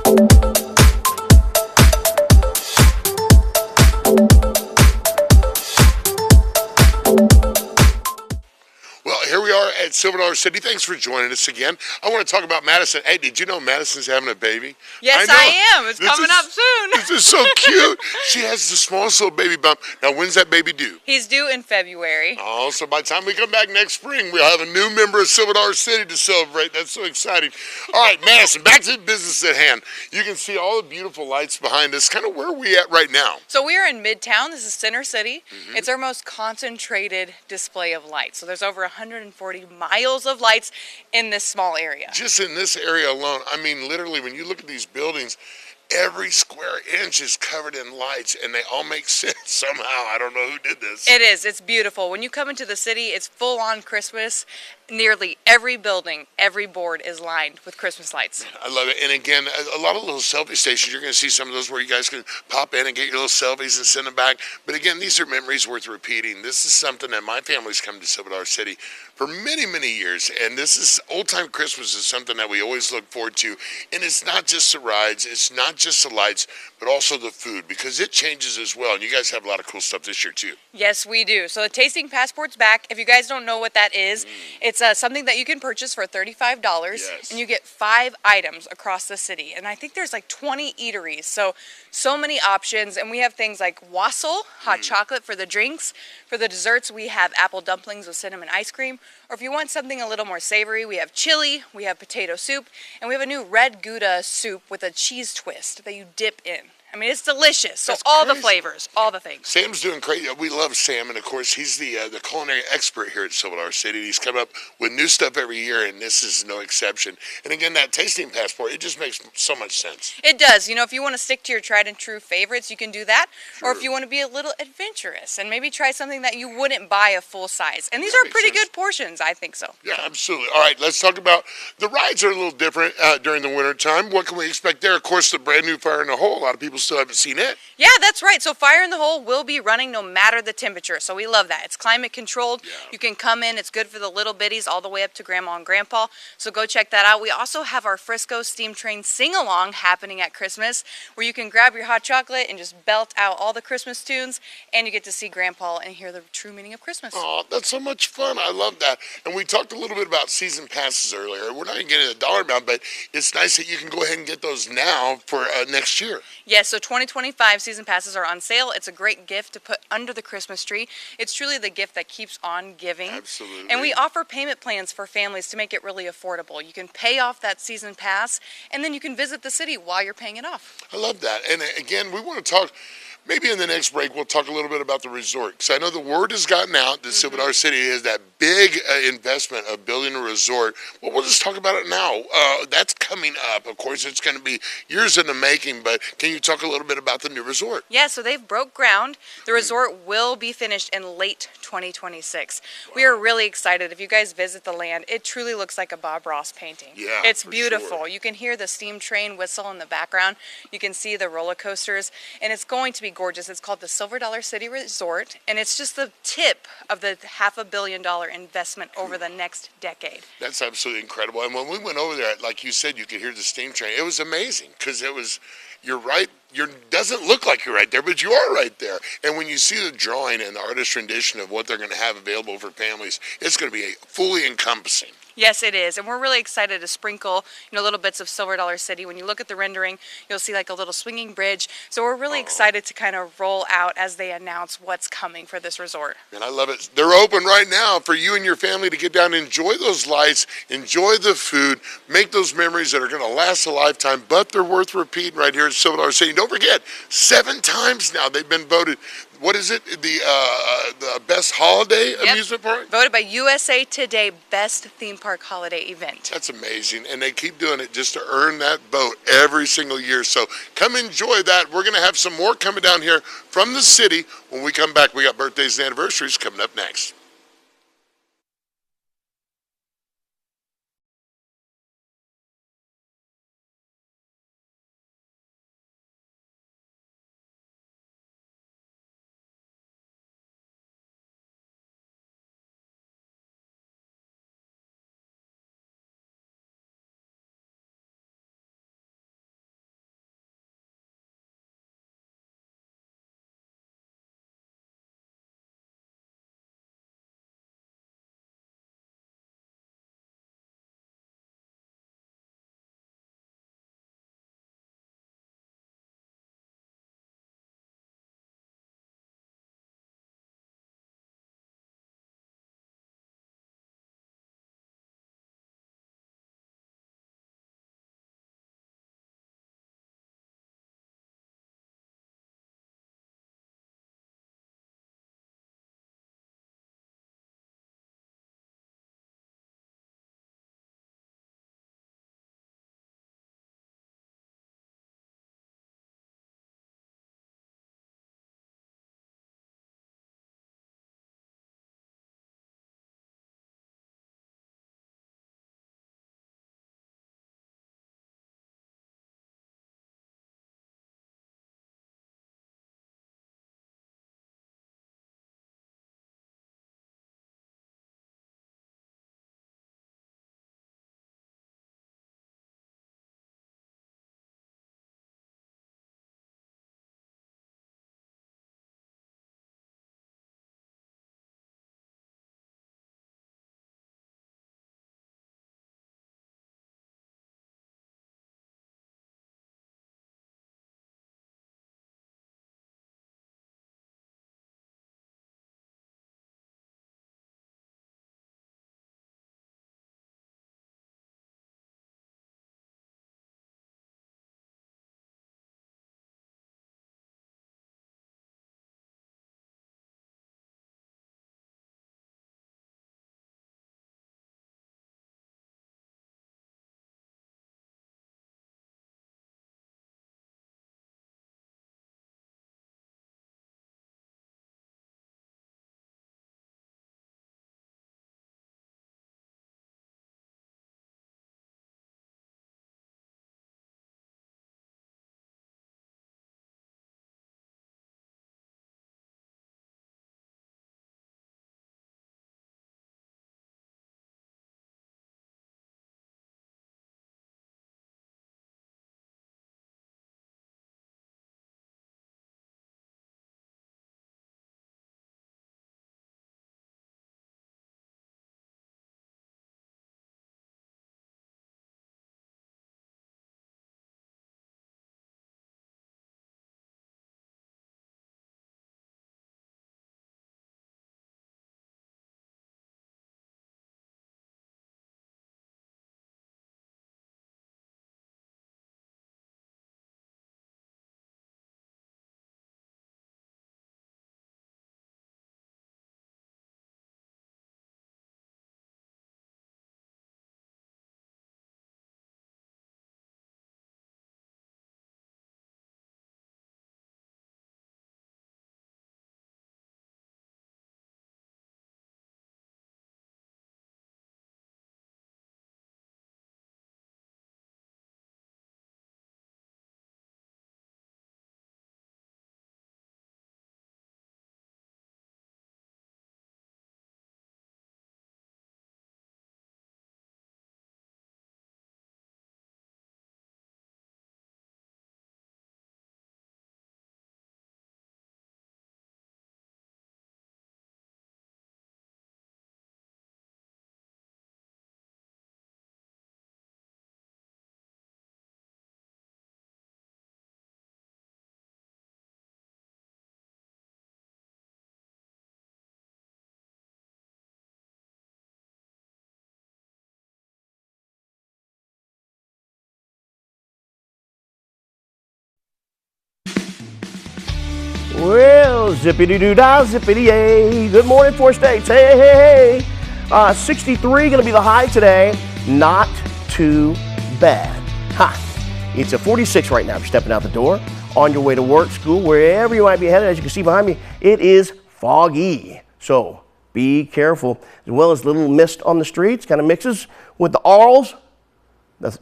Well, here we are at Silver Dollar City. Thanks for joining us again. I want to talk about Madison. Hey, did you know Madison's having a baby? Yes, I am. It's coming up soon. This is so cute. She has the smallest little baby bump. Now, when's that baby due? He's due in February. Oh, so by the time we come back next spring, we'll have a new member of Silver Dollar City to celebrate. That's so exciting. All right, Madison, back to the business at hand. You can see all the beautiful lights behind us. Kind of where are we at right now? So we are in Midtown. This is Center City. It's our most concentrated display of lights. So there's over 140 miles of lights in this small area. Just in this area alone, I mean, literally, when you look at these buildings, every square inch is covered in lights, and they all make sense somehow. I don't know who did this. It is. It's beautiful. When you come into the city, it's full on Christmas. Nearly every building, every board is lined with Christmas lights. I love it. And again, a lot of little selfie stations, you're going to see some of those where you guys can pop in and get your little selfies and send them back. But again, these are memories worth repeating. This is something that my family's come to Silver Dollar City for many, many years. And this is old time Christmas is something that we always look forward to. And it's not just the rides, it's not just the lights, but also the food, because it changes as well. And you guys have a lot of cool stuff this year too. Yes, we do. So the Tasting Passport's back. If you guys don't know what that is, it's something that you can purchase for $35, and you get 5 items across the city. And I think there's like 20 eateries, so many options. And we have things like wassail, hot chocolate for the drinks. For the desserts, we have apple dumplings with cinnamon ice cream. Or if you want something a little more savory, we have chili, we have potato soup, and we have a new red Gouda soup with a cheese twist that you dip in. I mean, it's delicious. So all the flavors, all the things. Sam's doing great. We love Sam, and of course, he's the culinary expert here at Silver Dollar City. He's come up with new stuff every year, and this is no exception. And again, that tasting passport, it just makes so much sense. It does. You know, if you want to stick to your tried and true favorites, you can do that. Or if you want to be a little adventurous and maybe try something that you wouldn't buy a full size. And these are pretty good portions, I think so. Yeah, absolutely. All right, let's talk about the rides are a little different during the winter time. What can we expect there? Of course, the brand new Fire in the Hole. A lot of people still haven't seen it. Yeah, that's right. So Fire in the Hole will be running no matter the temperature. So we love that. It's climate controlled. You can come in. It's good for the little bitties all the way up to Grandma and Grandpa. So go check that out. We also have our Frisco Steam Train Sing-Along happening at Christmas, where you can grab your hot chocolate and just belt out all the Christmas tunes, and you get to see Grandpa and hear the true meaning of Christmas. Oh, that's so much fun. I love that. And we talked a little bit about season passes earlier. We're not even getting a dollar amount, but it's nice that you can go ahead and get those now for next year. Yes, so 2025 season passes are on sale. It's a great gift to put under the Christmas tree. It's truly the gift that keeps on giving. Absolutely. And we offer payment plans for families to make it really affordable. You can pay off that season pass, and then you can visit the city while you're paying it off. I love that. And again, we want to talk, maybe in the next break, we'll talk a little bit about the resort. Because I know the word has gotten out that Silver Dollar City has that big investment of building a resort. Well, we'll just talk about it now. That's coming up. Of course, it's going to be years in the making, but can you talk a little bit about the new resort? Yeah, so they've broke ground. The resort will be finished in late 2026. We are really excited. If you guys visit the land, it truly looks like a Bob Ross painting. Yeah, it's for beautiful. sure. You can hear the steam train whistle in the background. You can see the roller coasters, and it's going to be gorgeous. It's called the Silver Dollar City Resort, and it's just the tip of the $500 million investment over the next decade. That's absolutely incredible. And when we went over there, like you said, you could hear the steam train. It was amazing because it was, you're right, doesn't look like you're right there, but you are right there. And when you see the drawing and the artist rendition of what they're going to have available for families, it's going to be fully encompassing. Yes, it is, and we're really excited to sprinkle, little bits of Silver Dollar City. When you look at the rendering, you'll see like a little swinging bridge. So we're really excited to kind of roll out as they announce what's coming for this resort. And I love it. They're open right now for you and your family to get down and enjoy those lights, enjoy the food, make those memories that are going to last a lifetime, but they're worth repeating right here at Silver Dollar City. Don't forget, 7 times now they've been voted, what is it, the best holiday amusement park? Voted by USA Today Best Theme Park Holiday Event. That's amazing, and they keep doing it just to earn that vote every single year. So come enjoy that. We're going to have some more coming down here from the city. When we come back, we got birthdays and anniversaries coming up next. Well, zippity-doo-dah, zippity-yay. Good morning, Four States. Hey, hey, hey. 63 going to be the high today. Not too bad. It's a 46 right now if you're stepping out the door, on your way to work, school, wherever you might be headed. As you can see behind me, it is foggy. So be careful. As well as little mist on the streets, kind of mixes with the Arls, the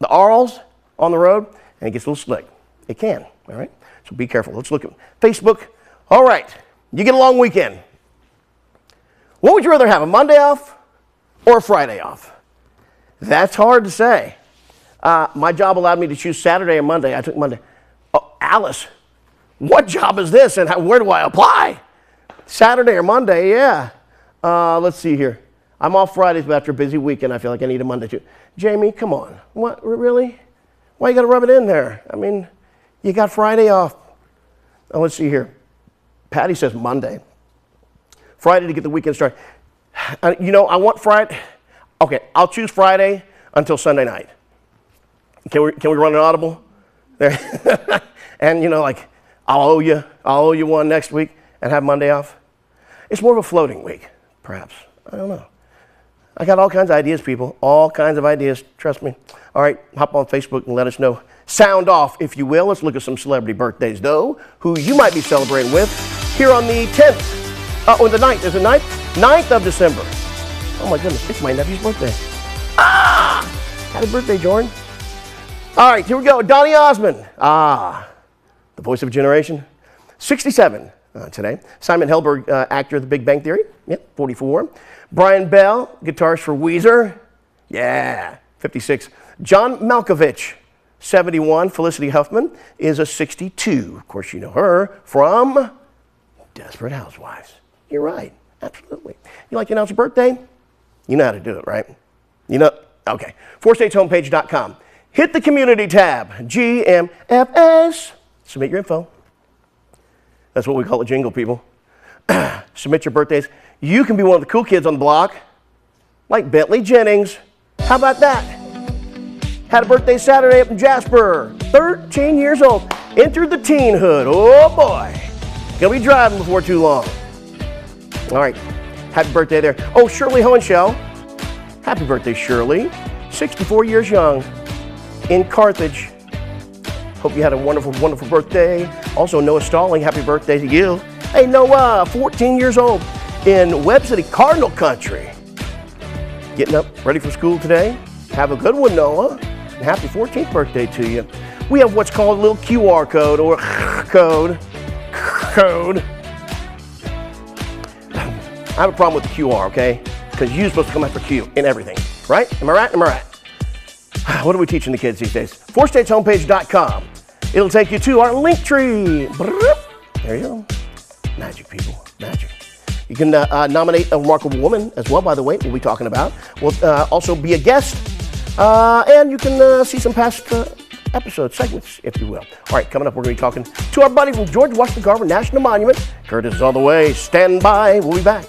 Arls on the road, and it gets a little slick. It can, all right? So be careful. Let's look at Facebook. All right, you get a long weekend. What would you rather have, a Monday off or a Friday off? That's hard to say. My job allowed me to choose Saturday or Monday. I took Monday. Oh, Alice, what job is this and where do I apply? Saturday or Monday, yeah. Let's see here. I'm off Fridays, but after a busy weekend, I feel like I need a Monday too. Jamie, come on. What, really? Why you got to rub it in there? I mean, you got Friday off. Oh, let's see here. Patty says Monday. Friday to get the weekend started. You know, I want Friday. Okay, I'll choose Friday until Sunday night. Can we run an audible? There. And you know, like, I'll owe you one next week and have Monday off. It's more of a floating week, perhaps. I don't know. I got all kinds of ideas, people. All kinds of ideas. Trust me. All right, hop on Facebook and let us know. Sound off, if you will. Let's look at some celebrity birthdays, though, who you might be celebrating with here on the 10th, or the 9th. Is it 9th? 9th of December. Oh, my goodness. It's my nephew's birthday. Happy birthday, Jordan. All right, here we go. Donny Osmond. The voice of a generation. 67 today. Simon Helberg, actor of The Big Bang Theory. Yep, 44. Brian Bell, guitarist for Weezer. Yeah, 56. John Malkovich, 71. Felicity Huffman is a 62. Of course, you know her from Desperate Housewives. You're right, absolutely. You like to announce a birthday? You know how to do it, right? You know, okay. FourStatesHomepage.com. Hit the community tab, GMFS. Submit your info. That's what we call a jingle, people. Submit your birthdays. You can be one of the cool kids on the block, like Bentley Jennings. How about that? Had a birthday Saturday up in Jasper. 13 years old. Entered the teenhood. Oh, boy. Gonna be driving before too long. All right. Happy birthday there. Oh, Shirley Hohenschel. Happy birthday, Shirley. 64 years young in Carthage. Hope you had a wonderful, wonderful birthday. Also, Noah Stalling, happy birthday to you. Hey, Noah, 14 years old in Webb City, Cardinal Country. Getting up, ready for school today. Have a good one, Noah. And happy 14th birthday to you. We have what's called a little QR code or code. I have a problem with the QR, okay? Because you're supposed to come after Q in everything, right? Am I right? Am I right? What are we teaching the kids these days? FourStatesHomepage.com. It'll take you to our link tree. There you go. Magic, people. Magic. You can nominate a remarkable woman as well, by the way, we'll be talking about. We'll also be a guest. And you can see some past episode segments, if you will. All right, coming up, we're going to be talking to our buddy from George Washington Carver National Monument. Curtis is on the way. Stand by. We'll be back.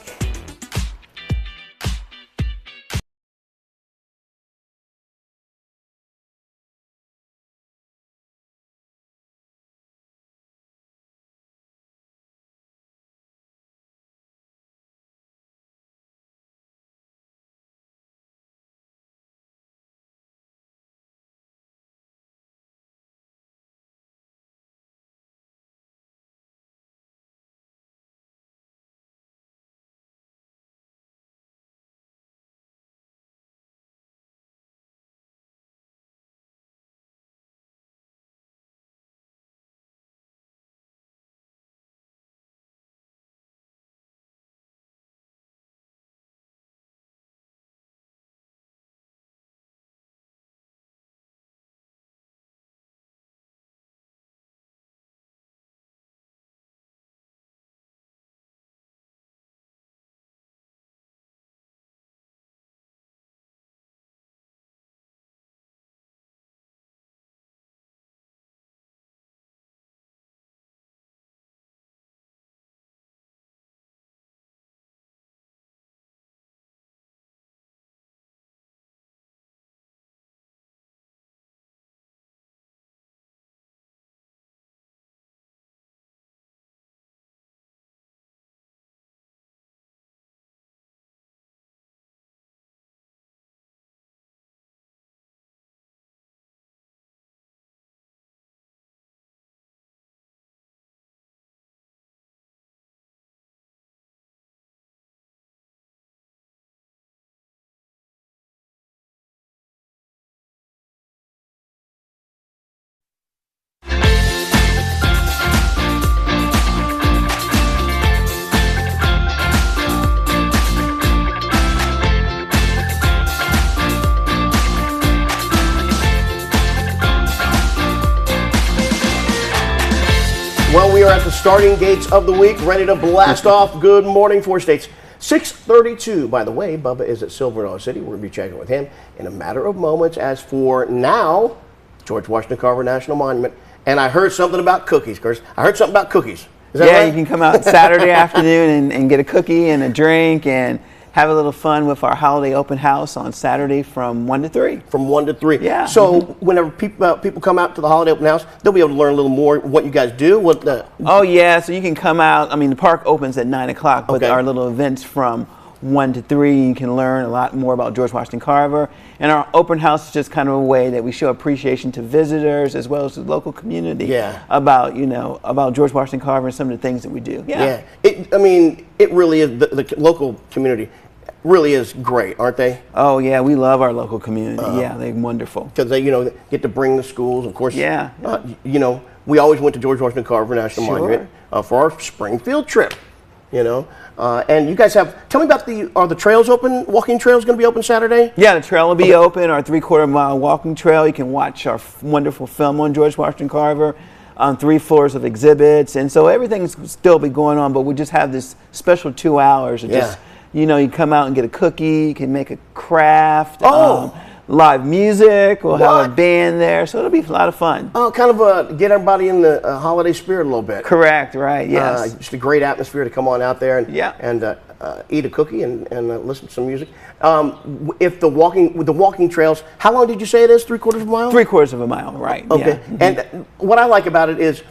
Well, we are at the starting gates of the week, ready to blast off. Good morning, Four States. 6:32, by the way. Bubba is at Silver Dollar City. We're going to be checking with him in a matter of moments. As for now, George Washington Carver National Monument. And I heard something about cookies, Chris. I heard something about cookies. Is that yeah, right? You can come out Saturday afternoon and get a cookie and a drink and have a little fun with our holiday open house on Saturday from 1 to 3. From 1 to 3. Yeah. So whenever people come out to the holiday open house, they'll be able to learn a little more what you guys do. Oh, yeah. So you can come out. I mean, the park opens at 9 o'clock, but our little events from 1 to 3, you can learn a lot more about George Washington Carver. And our open house is just kind of a way that we show appreciation to visitors as well as the local community about George Washington Carver and some of the things that we do. Yeah. It really is, the local community really is great, aren't they? Oh, yeah. We love our local community. Yeah, they're wonderful. Because they, get to bring the schools, of course. Yeah. We always went to George Washington Carver National Monument for our spring field trip. And you guys tell me about are the trails open? Walking trails going to be open Saturday? Yeah, the trail will be open. Our 3/4 mile walking trail. You can watch our wonderful film on George Washington Carver on 3 floors of exhibits. And so everything's still be going on, but we just have this special 2 hours. Just, you come out and get a cookie, you can make a craft. Live music. We'll have a band there, so it'll be a lot of fun. Oh, kind of get everybody in the holiday spirit a little bit. Correct, right, yes. Just a great atmosphere to come on out there and eat a cookie and listen to some music. If the walking trails, how long did you say it is? 3/4 of a mile? 3/4 of a mile, right. Okay. Yeah. And what I like about it is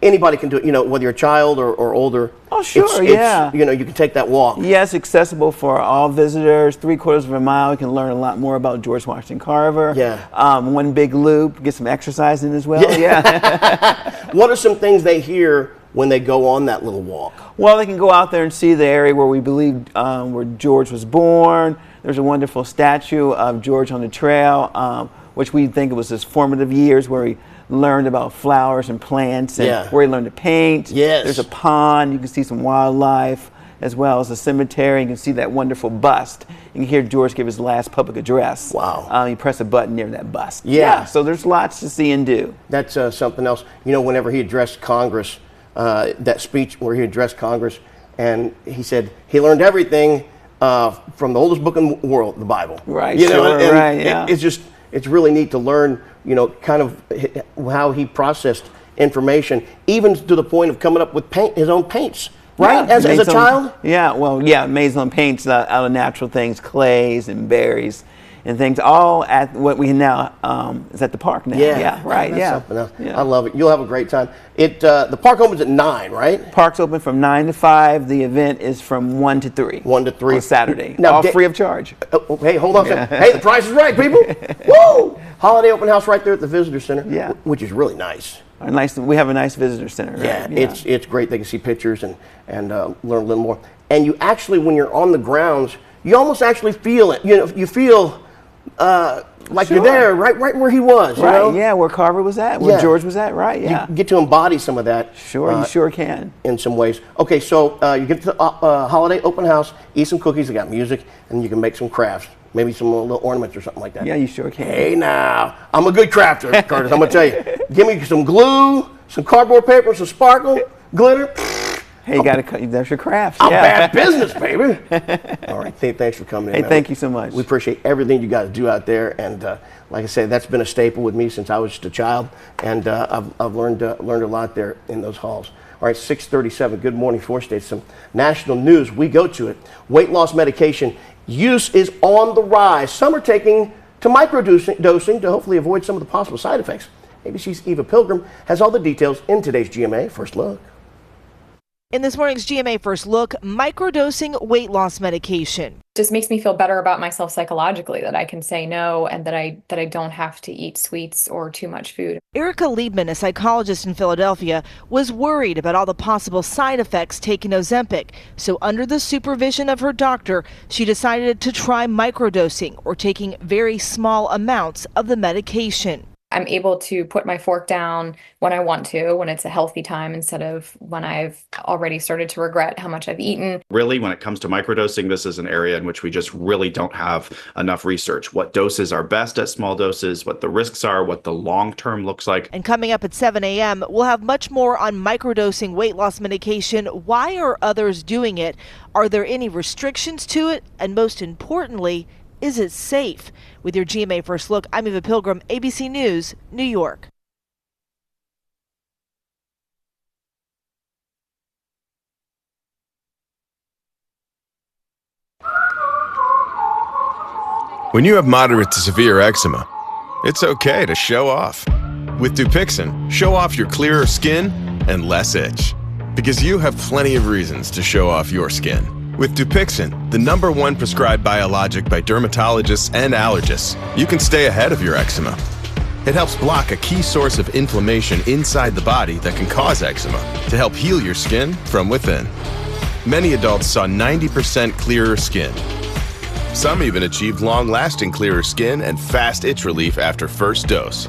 anybody can do it, whether you're a child or older. Oh, sure, yeah. You can take that walk. Yes, accessible for all visitors. 3/4 of a mile, you can learn a lot more about George Washington Carver. Yeah. One big loop, get some exercise in as well. Yeah. What are some things they hear when they go on that little walk? Well, they can go out there and see the area where we believe where George was born. There's a wonderful statue of George on the trail, which we think it was his formative years where he learned about flowers and plants and where he learned to paint. Yes. There's a pond. You can see some wildlife as well as a cemetery. You can see that wonderful bust. You can hear George give his last public address. Wow. You press a button near that bust. Yeah. So there's lots to see and do. That's something else. Whenever he addressed Congress, that speech where he addressed Congress, and he said he learned everything from the oldest book in the world, the Bible. Right, yeah. It's really neat to learn, kind of how he processed information, even to the point of coming up with his own paints, right? Yeah, as a child? Made his own paints out of natural things, clays and berries and things, all at what we now is at the park now. That's something else. I love it. You'll have a great time. The park opens at 9, right? Park's open from 9 to 5. The event is from 1 to 3. 1 to 3 on Saturday. Now, all free of charge. Hey, hold on a second. Hey, the price is right, people. Woo! Holiday open house right there at the Visitor Center. Yeah, which is really nice. We have a nice visitor center. Yeah, it's great. They can see pictures and learn a little more. And you actually, when you're on the grounds, you almost actually feel it. You feel like you're there, right where he was. Yeah, where Carver was at, where George was at. Right. Yeah. You get to embody some of that. Sure, you sure can. In some ways. Okay, so you get to the holiday open house, eat some cookies. They got music, and you can make some crafts. Maybe some little ornaments or something like that. Yeah, you sure can. Hey, now, I'm a good crafter, Curtis. I'm going to tell you. Give me some glue, some cardboard paper, some sparkle, glitter. Hey, there's your craft. I'm bad business, baby. All right, thanks for coming in. Hey, thank you so much. We appreciate everything you guys do out there. And like I said, that's been a staple with me since I was just a child. And I've learned a lot there in those halls. All right, 6:37. Good morning, Four States. Some national news. We go to it. Weight loss medication use is on the rise. Some are taking to microdosing to hopefully avoid some of the possible side effects. ABC's Eva Pilgrim has all the details in today's GMA First Look. In this morning's GMA First Look, microdosing weight loss medication. Just makes me feel better about myself psychologically, that I can say no and that I don't have to eat sweets or too much food. Erica Liebman, a psychologist in Philadelphia, was worried about all the possible side effects taking Ozempic. So under the supervision of her doctor, she decided to try microdosing, or taking very small amounts of the medication. I'm able to put my fork down when I want to, when it's a healthy time, instead of when I've already started to regret how much I've eaten. Really, when it comes to microdosing, this is an area in which we just really don't have enough research. What doses are best at small doses, what the risks are, what the long term looks like. And coming up at 7 a.m., we'll have much more on microdosing weight loss medication. Why are others doing it? Are there any restrictions to it? And most importantly, is it safe? With your GMA First Look, I'm Eva Pilgrim, ABC News, New York. When you have moderate to severe eczema, it's okay to show off. With Dupixent, show off your clearer skin and less itch. Because you have plenty of reasons to show off your skin. With Dupixent, the #1 prescribed biologic by dermatologists and allergists, you can stay ahead of your eczema. It helps block a key source of inflammation inside the body that can cause eczema to help heal your skin from within. Many adults saw 90% clearer skin. Some even achieved long-lasting clearer skin and fast itch relief after first dose.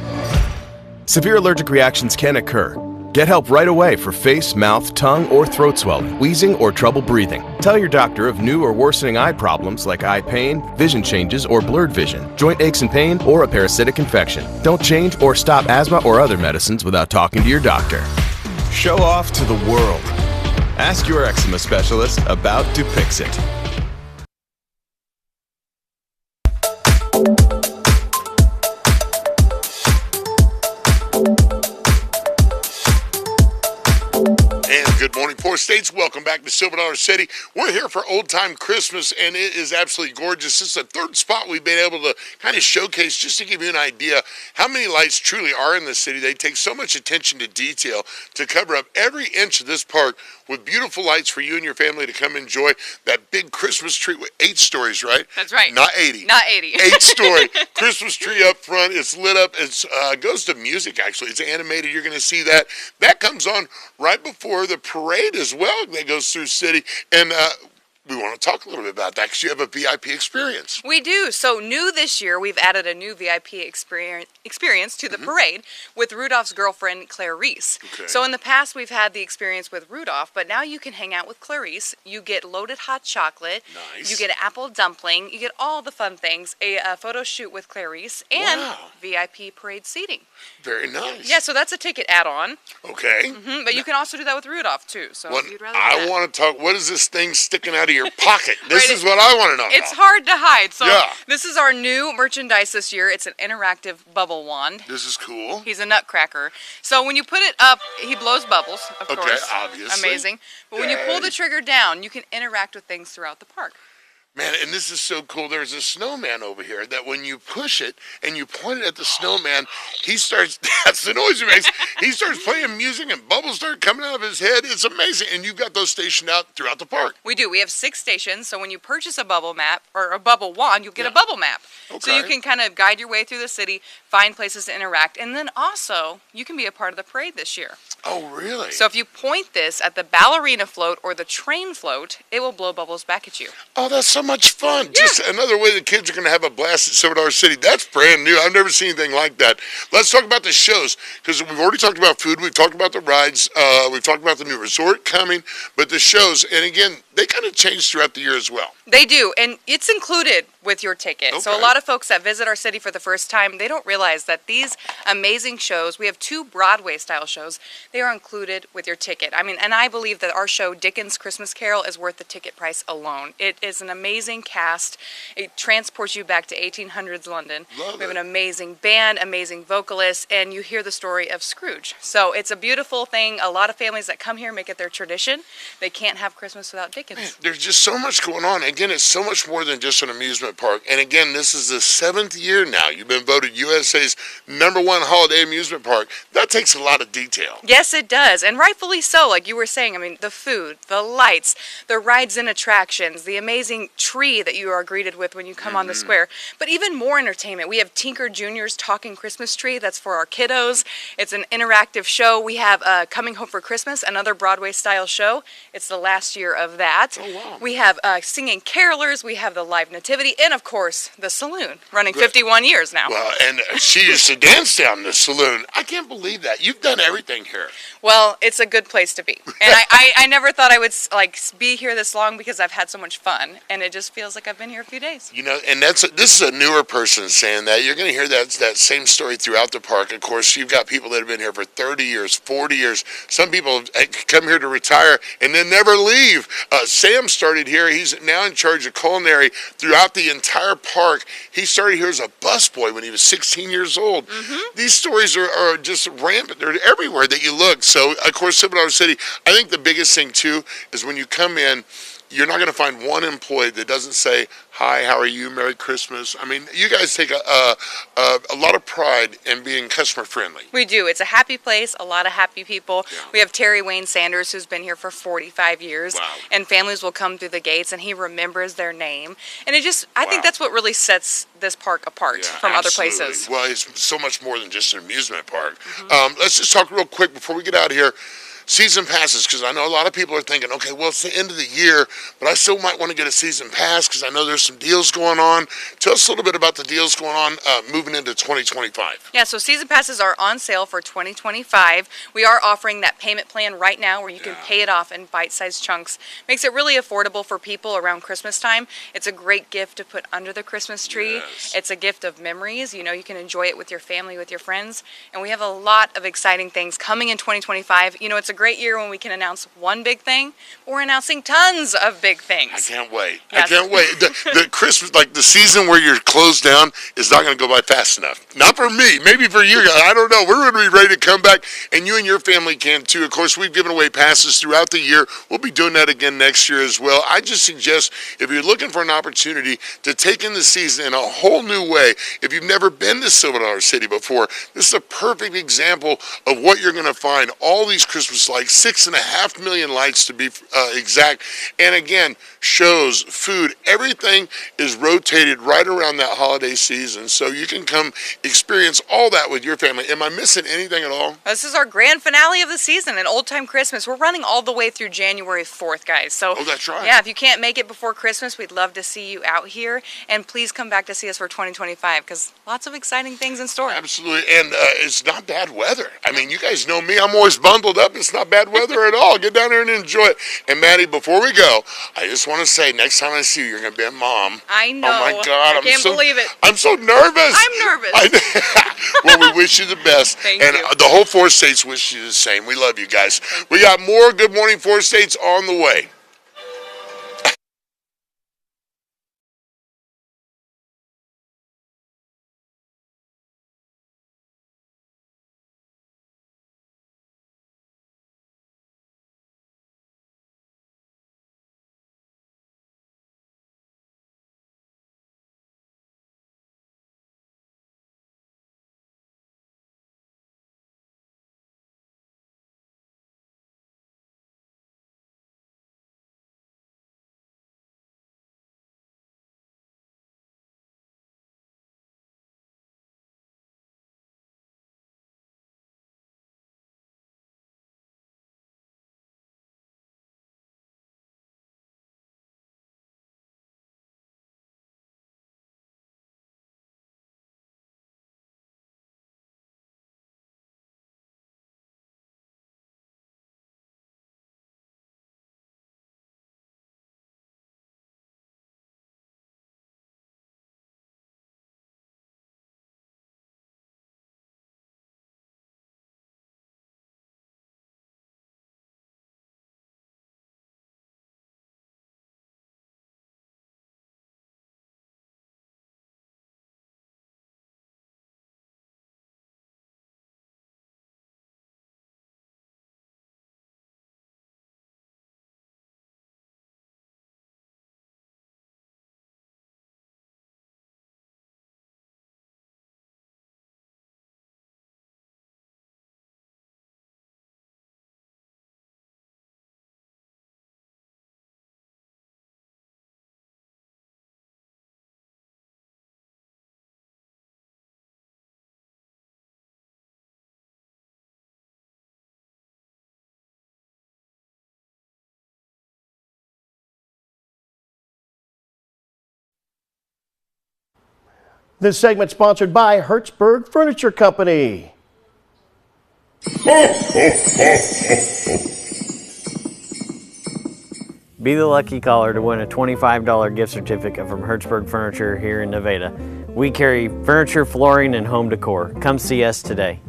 Severe allergic reactions can occur. Get help right away for face, mouth, tongue, or throat swelling, wheezing, or trouble breathing. Tell your doctor of new or worsening eye problems like eye pain, vision changes, or blurred vision, joint aches and pain, or a parasitic infection. Don't change or stop asthma or other medicines without talking to your doctor. Show off to the world. Ask your eczema specialist about Dupixent. Good morning, Port States. Welcome back to Silver Dollar City. We're here for Old Time Christmas, and it is absolutely gorgeous. This is the third spot we've been able to kind of showcase, just to give you an idea how many lights truly are in the city. They take so much attention to detail to cover up every inch of this park with beautiful lights for you and your family to come enjoy. That big Christmas tree with 8 stories, right? That's right. Not 80. Not 80. 8-story Christmas tree up front. It's lit up. It goes to music, actually. It's animated. You're going to see that. That comes on right before the parade as well that goes through city. And we want to talk a little bit about that because you have a VIP experience. We do. So new this year, we've added a new VIP experience to the parade with Rudolph's girlfriend, Clarice. Okay. So in the past, we've had the experience with Rudolph, but now you can hang out with Clarice. You get loaded hot chocolate. Nice. You get an apple dumpling. You get all the fun things. A photo shoot with Clarice and VIP parade seating. Very nice. Yeah, so that's a ticket add-on. Okay. But you can also do that with Rudolph, too. So Well, if you'd rather do I that. want to talk. What is this thing sticking out of your pocket? This is what I want to know. It's about. hard to hide. So Yeah. this is our new merchandise this year. It's an interactive bubble wand. This is cool. He's a nutcracker. So when you put it up, he blows bubbles, of Okay, course. obviously. Amazing. But when you pull the trigger down, you can interact with things throughout the park. Man, and this is so cool. There's a snowman over here that when you push it and you point it at the snowman, he starts, that's the noise he makes. He starts playing music and bubbles start coming out of his head. It's amazing. And you've got those stationed out throughout the park. We do. We have 6 stations. So when you purchase a bubble map or a bubble wand, you'll get a bubble map. So you Okay. can kind of guide your way through the city, find places to interact. And then also, you can be a part of the parade this year. Oh, really? So if you point this at the ballerina float or the train float, it will blow bubbles back at you. Oh, that's so much fun. Just another way the kids are going to have a blast at Silver Dollar City. That's brand new. I've never seen anything like that. Let's talk about the shows, because we've already talked about food. We've talked about the rides. We've talked about the new resort coming. But the shows, and again, they kind of change throughout the year as well. They do, and it's included with your ticket. So a Okay. lot of folks that visit our city for the first time, they don't realize that these amazing shows, we have 2 Broadway-style shows, they are included with your ticket. I mean, and I believe that our show, Dickens' Christmas Carol, is worth the ticket price alone. It is an amazing cast. It transports you back to 1800s London. We have an amazing band, amazing vocalists, and you hear the story of Scrooge. So it's a beautiful thing. A lot of families that come here make it their tradition. They can't have Christmas without Dickens. There's just so much going on. Again, it's so much more than just an amusement park. And again, this is the 7th year now. You've been voted USA's #1 holiday amusement park. That takes a lot of detail. Yes, it does, and rightfully so. Like you were saying, I mean, the food, the lights, the rides and attractions, the amazing tree that you are greeted with when you come on the square, but even more entertainment. We have Tinker Jr.'s Talking Christmas Tree. That's for our kiddos. It's an interactive show. We have Coming Home for Christmas, another Broadway-style show. It's the last year of that. Oh, wow. We have singing carolers. We have the live nativity. and of course, the saloon, running 51 years now. Well, and she used to dance down the saloon. I can't believe that. You've done everything here. Well, it's a good place to be. And I never thought I would be here this long because I've had so much fun. And it just feels like I've been here a few days. You know, and this is a newer person saying that. You're going to hear that same story throughout the park. Of course, you've got people that have been here for 30 years, 40 years. Some people have come here to retire and then never leave. Sam started here. He's now in charge of culinary throughout the entire park. He started here as a busboy when he was 16 years old. These stories are just rampant. They're everywhere that you look. So, of course, Silver City, I think the biggest thing, too, is when you come in, you're not going to find one employee that doesn't say, hi, how are you, Merry Christmas. I mean, you guys take a lot of pride in being customer friendly. We do. It's a happy place, a lot of happy people. Yeah. We have Terry Wayne Sanders, who's been here for 45 years. Wow. And families will come through the gates and he remembers their name. And I think that's what really sets this park apart from other places. Well, it's so much more than just an amusement park. Let's just talk real quick before we get out of here. Season passes, because I know a lot of people are thinking, okay, well, it's the end of the year, but I still might want to get a season pass because I know there's some deals going on. Tell us a little bit about the deals going on moving into 2025. Yeah, so season passes are on sale for 2025. We are offering that payment plan right now where you can pay it off in bite-sized chunks. Makes it really affordable for people around Christmas time. It's a great gift to put under the Christmas tree. Yes. It's a gift of memories. You know, you can enjoy it with your family, with your friends. And we have a lot of exciting things coming in 2025. You know, it's a great year when we can announce one big thing. We're announcing tons of big things. I can't wait. Yes. I can't wait. The Christmas, like the season where you're closed down is not going to go by fast enough. Not for me, maybe for you. I don't know. We're going to be ready to come back, and you and your family can too. Of course, we've given away passes throughout the year. We'll be doing that again next year as well. I just suggest if you're looking for an opportunity to take in the season in a whole new way, if you've never been to Silver Dollar City before, this is a perfect example of what you're going to find. All these Christmas lights, 6.5 million lights to be exact. And again, shows, food, everything is rotated right around that holiday season. So you can come experience all that with your family. Am I missing anything at all? This is our grand finale of the season, an Old Time Christmas. We're running all the way through January 4th, guys. So, oh, that's right. Yeah, if you can't make it before Christmas, we'd love to see you out here. And please come back to see us for 2025 because lots of exciting things in store. Absolutely. And it's not bad weather. I mean, you guys know me. I'm always bundled up. It's not bad weather at all. Get down there and enjoy it. And Maddie, before we go, I just want to say, next time I see you, you're going to be a mom. I know. Oh my God. I can't believe it. I'm so nervous. I'm nervous. Well, we wish you the best. Thank and you. The whole 4 states wish you the same. We love you guys. We got more Good Morning 4 States on the way. This segment sponsored by Hertzberg Furniture Company. Be the lucky caller to win a $25 gift certificate from Hertzberg Furniture here in Nevada. We carry furniture, flooring, and home decor. Come see us today.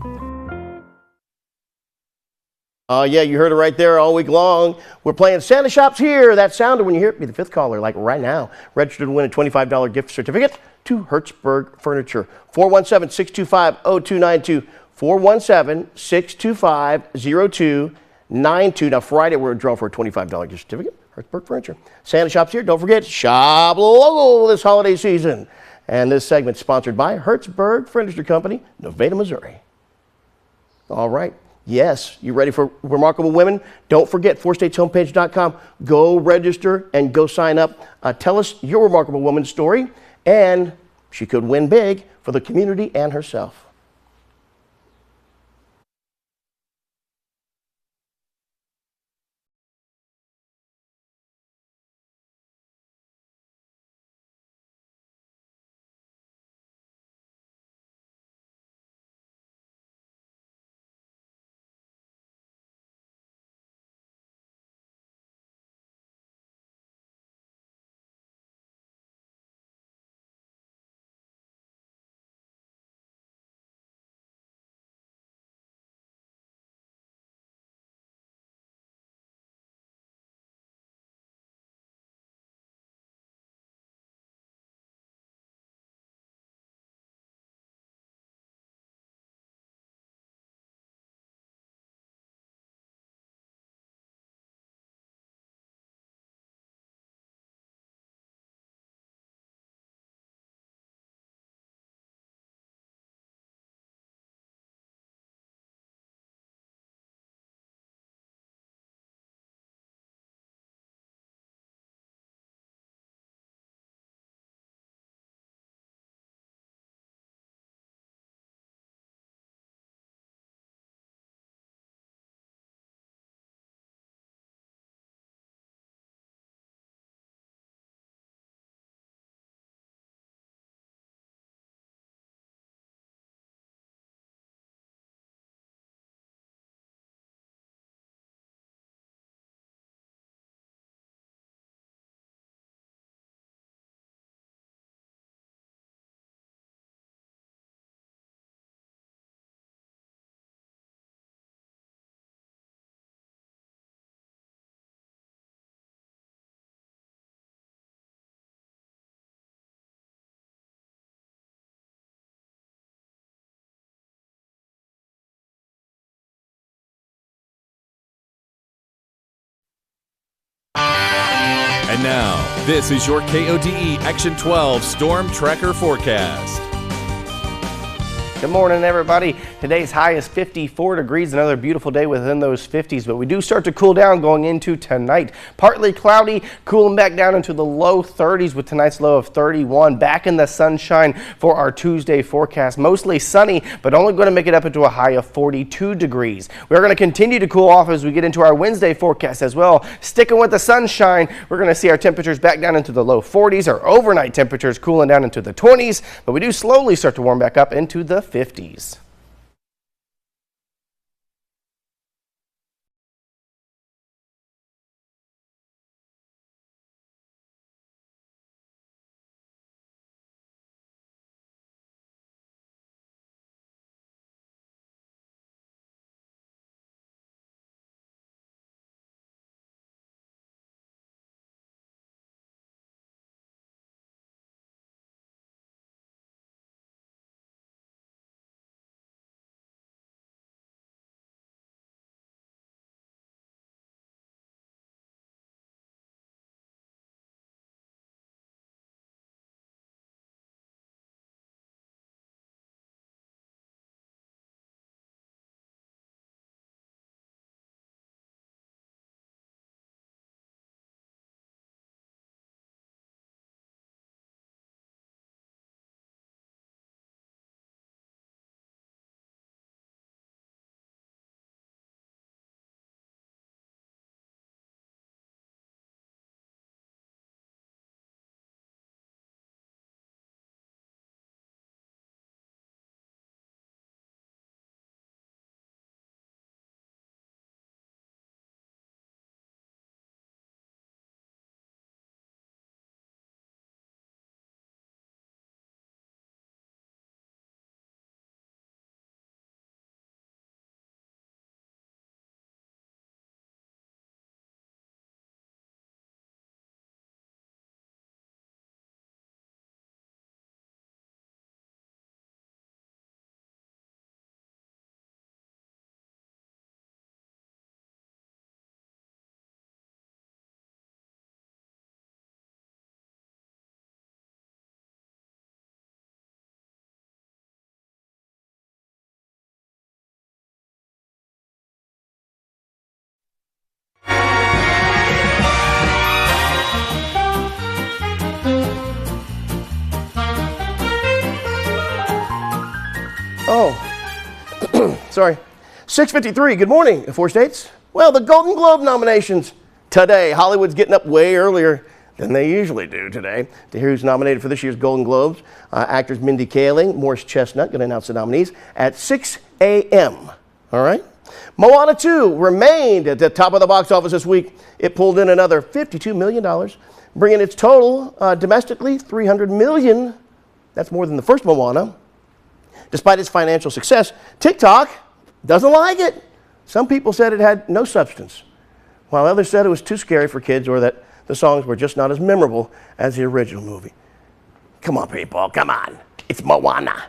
Oh, yeah, you heard it right there all week long. We're playing Santa Shop's Here. That sounded when you hear it. Be the fifth caller, like right now. Registered to win a $25 gift certificate to Hertzberg Furniture. 417-625-0292. 417-625-0292. Now, Friday, we're drawing for a $25 gift certificate. Hertzberg Furniture. Santa Shop's Here. Don't forget, shop local this holiday season. And this segment sponsored by Hertzberg Furniture Company, Nevada, Missouri. All right. Yes, you ready for Remarkable Women? Don't forget, fourstateshomepage.com. Go register and go sign up. Tell us your Remarkable Woman story, and she could win big for the community and herself. And now, this is your KODE Action 12 Storm Tracker Forecast. Good morning, everybody. Today's high is 54 degrees, another beautiful day within those 50s, but we do start to cool down going into tonight. Partly cloudy, cooling back down into the low 30s with tonight's low of 31. Back in the sunshine for our Tuesday forecast. Mostly sunny, but only going to make it up into a high of 42 degrees. We're going to continue to cool off as we get into our Wednesday forecast as well. Sticking with the sunshine, we're going to see our temperatures back down into the low 40s. Our overnight temperatures cooling down into the 20s, but we do slowly start to warm back up into the 50s. sorry. 6:53, good morning, 4 states. Well, the Golden Globe nominations today. Hollywood's getting up way earlier than they usually do today to hear who's nominated for this year's Golden Globes. Actors Mindy Kaling, Morris Chestnut going to announce the nominees at 6 a.m. All right? Moana 2 remained at the top of the box office this week. It pulled in another $52 million, bringing its total domestically $300 million. That's more than the first Moana. Despite its financial success, TikTok doesn't like it. Some people said it had no substance, while others said it was too scary for kids or that the songs were just not as memorable as the original movie. Come on, people, come on. It's Moana.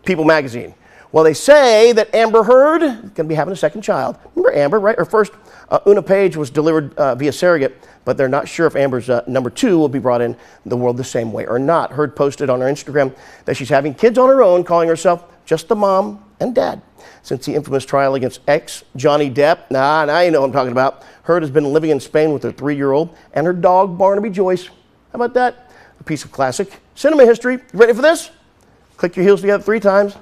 People magazine. Well, they say that Amber Heard is going to be having a second child. Remember Amber, right? Her first, Una Page, was delivered via surrogate, but they're not sure if Amber's number 2 will be brought in the world the same way or not. Heard posted on her Instagram that she's having kids on her own, calling herself just the mom and dad. Since the infamous trial against ex Johnny Depp, now you know what I'm talking about. Heard has been living in Spain with her 3-year-old and her dog Barnaby Joyce. How about that? A piece of classic cinema history. You ready for this? Click your heels together 3 times.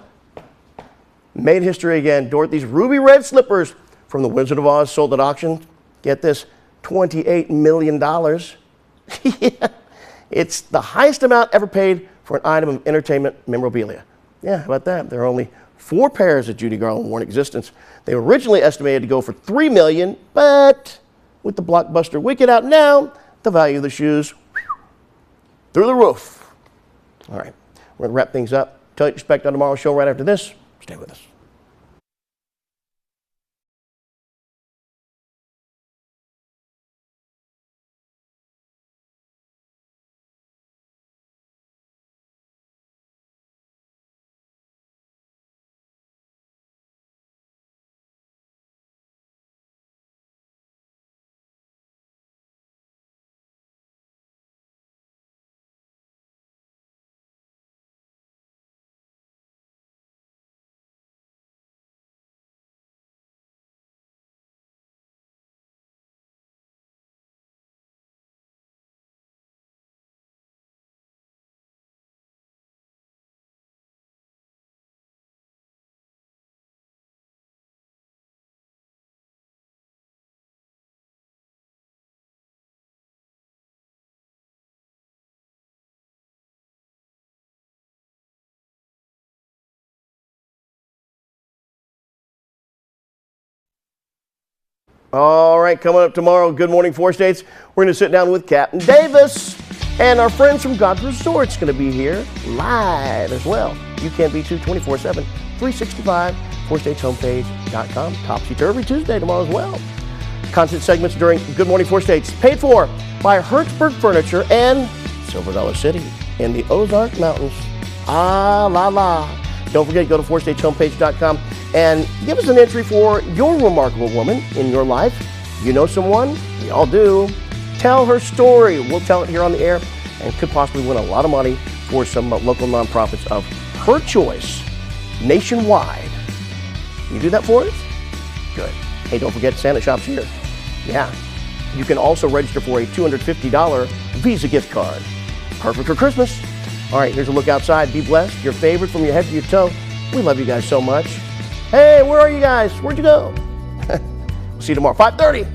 Made history again. Dorothy's ruby red slippers from The Wizard of Oz sold at auction. Get this, $28 million. Yeah. It's the highest amount ever paid for an item of entertainment memorabilia. Yeah, how about that? There are only 4 pairs that Judy Garland wore in existence. They were originally estimated to go for $3 million, but with the blockbuster Wicked out now, the value of the shoes through the roof. All right, we're going to wrap things up. Tell you to expect on tomorrow's show right after this. Stay with us. All right, coming up tomorrow, Good Morning 4 States, we're going to sit down with Captain Davis. And our friends from God's Resort's going to be here live as well. You can be too 24/7, 365, 4stateshomepage.com. Topsy-turvy Tuesday tomorrow as well. Content segments during Good Morning 4 States paid for by Hertzberg Furniture and Silver Dollar City in the Ozark Mountains. Ah, la, la. Don't forget, go to 4stateshomepage.com and give us an entry for your remarkable woman in your life. You know someone? We all do. Tell her story. We'll tell it here on the air and could possibly win a lot of money for some local nonprofits of her choice nationwide. You do that for us? Good. Hey, don't forget Santa Shop's here. Yeah. You can also register for a $250 Visa gift card. Perfect for Christmas. All right, here's a look outside. Be blessed. Your favorite from your head to your toe. We love you guys so much. Hey, where are you guys? Where'd you go? We'll see you tomorrow, 5:30.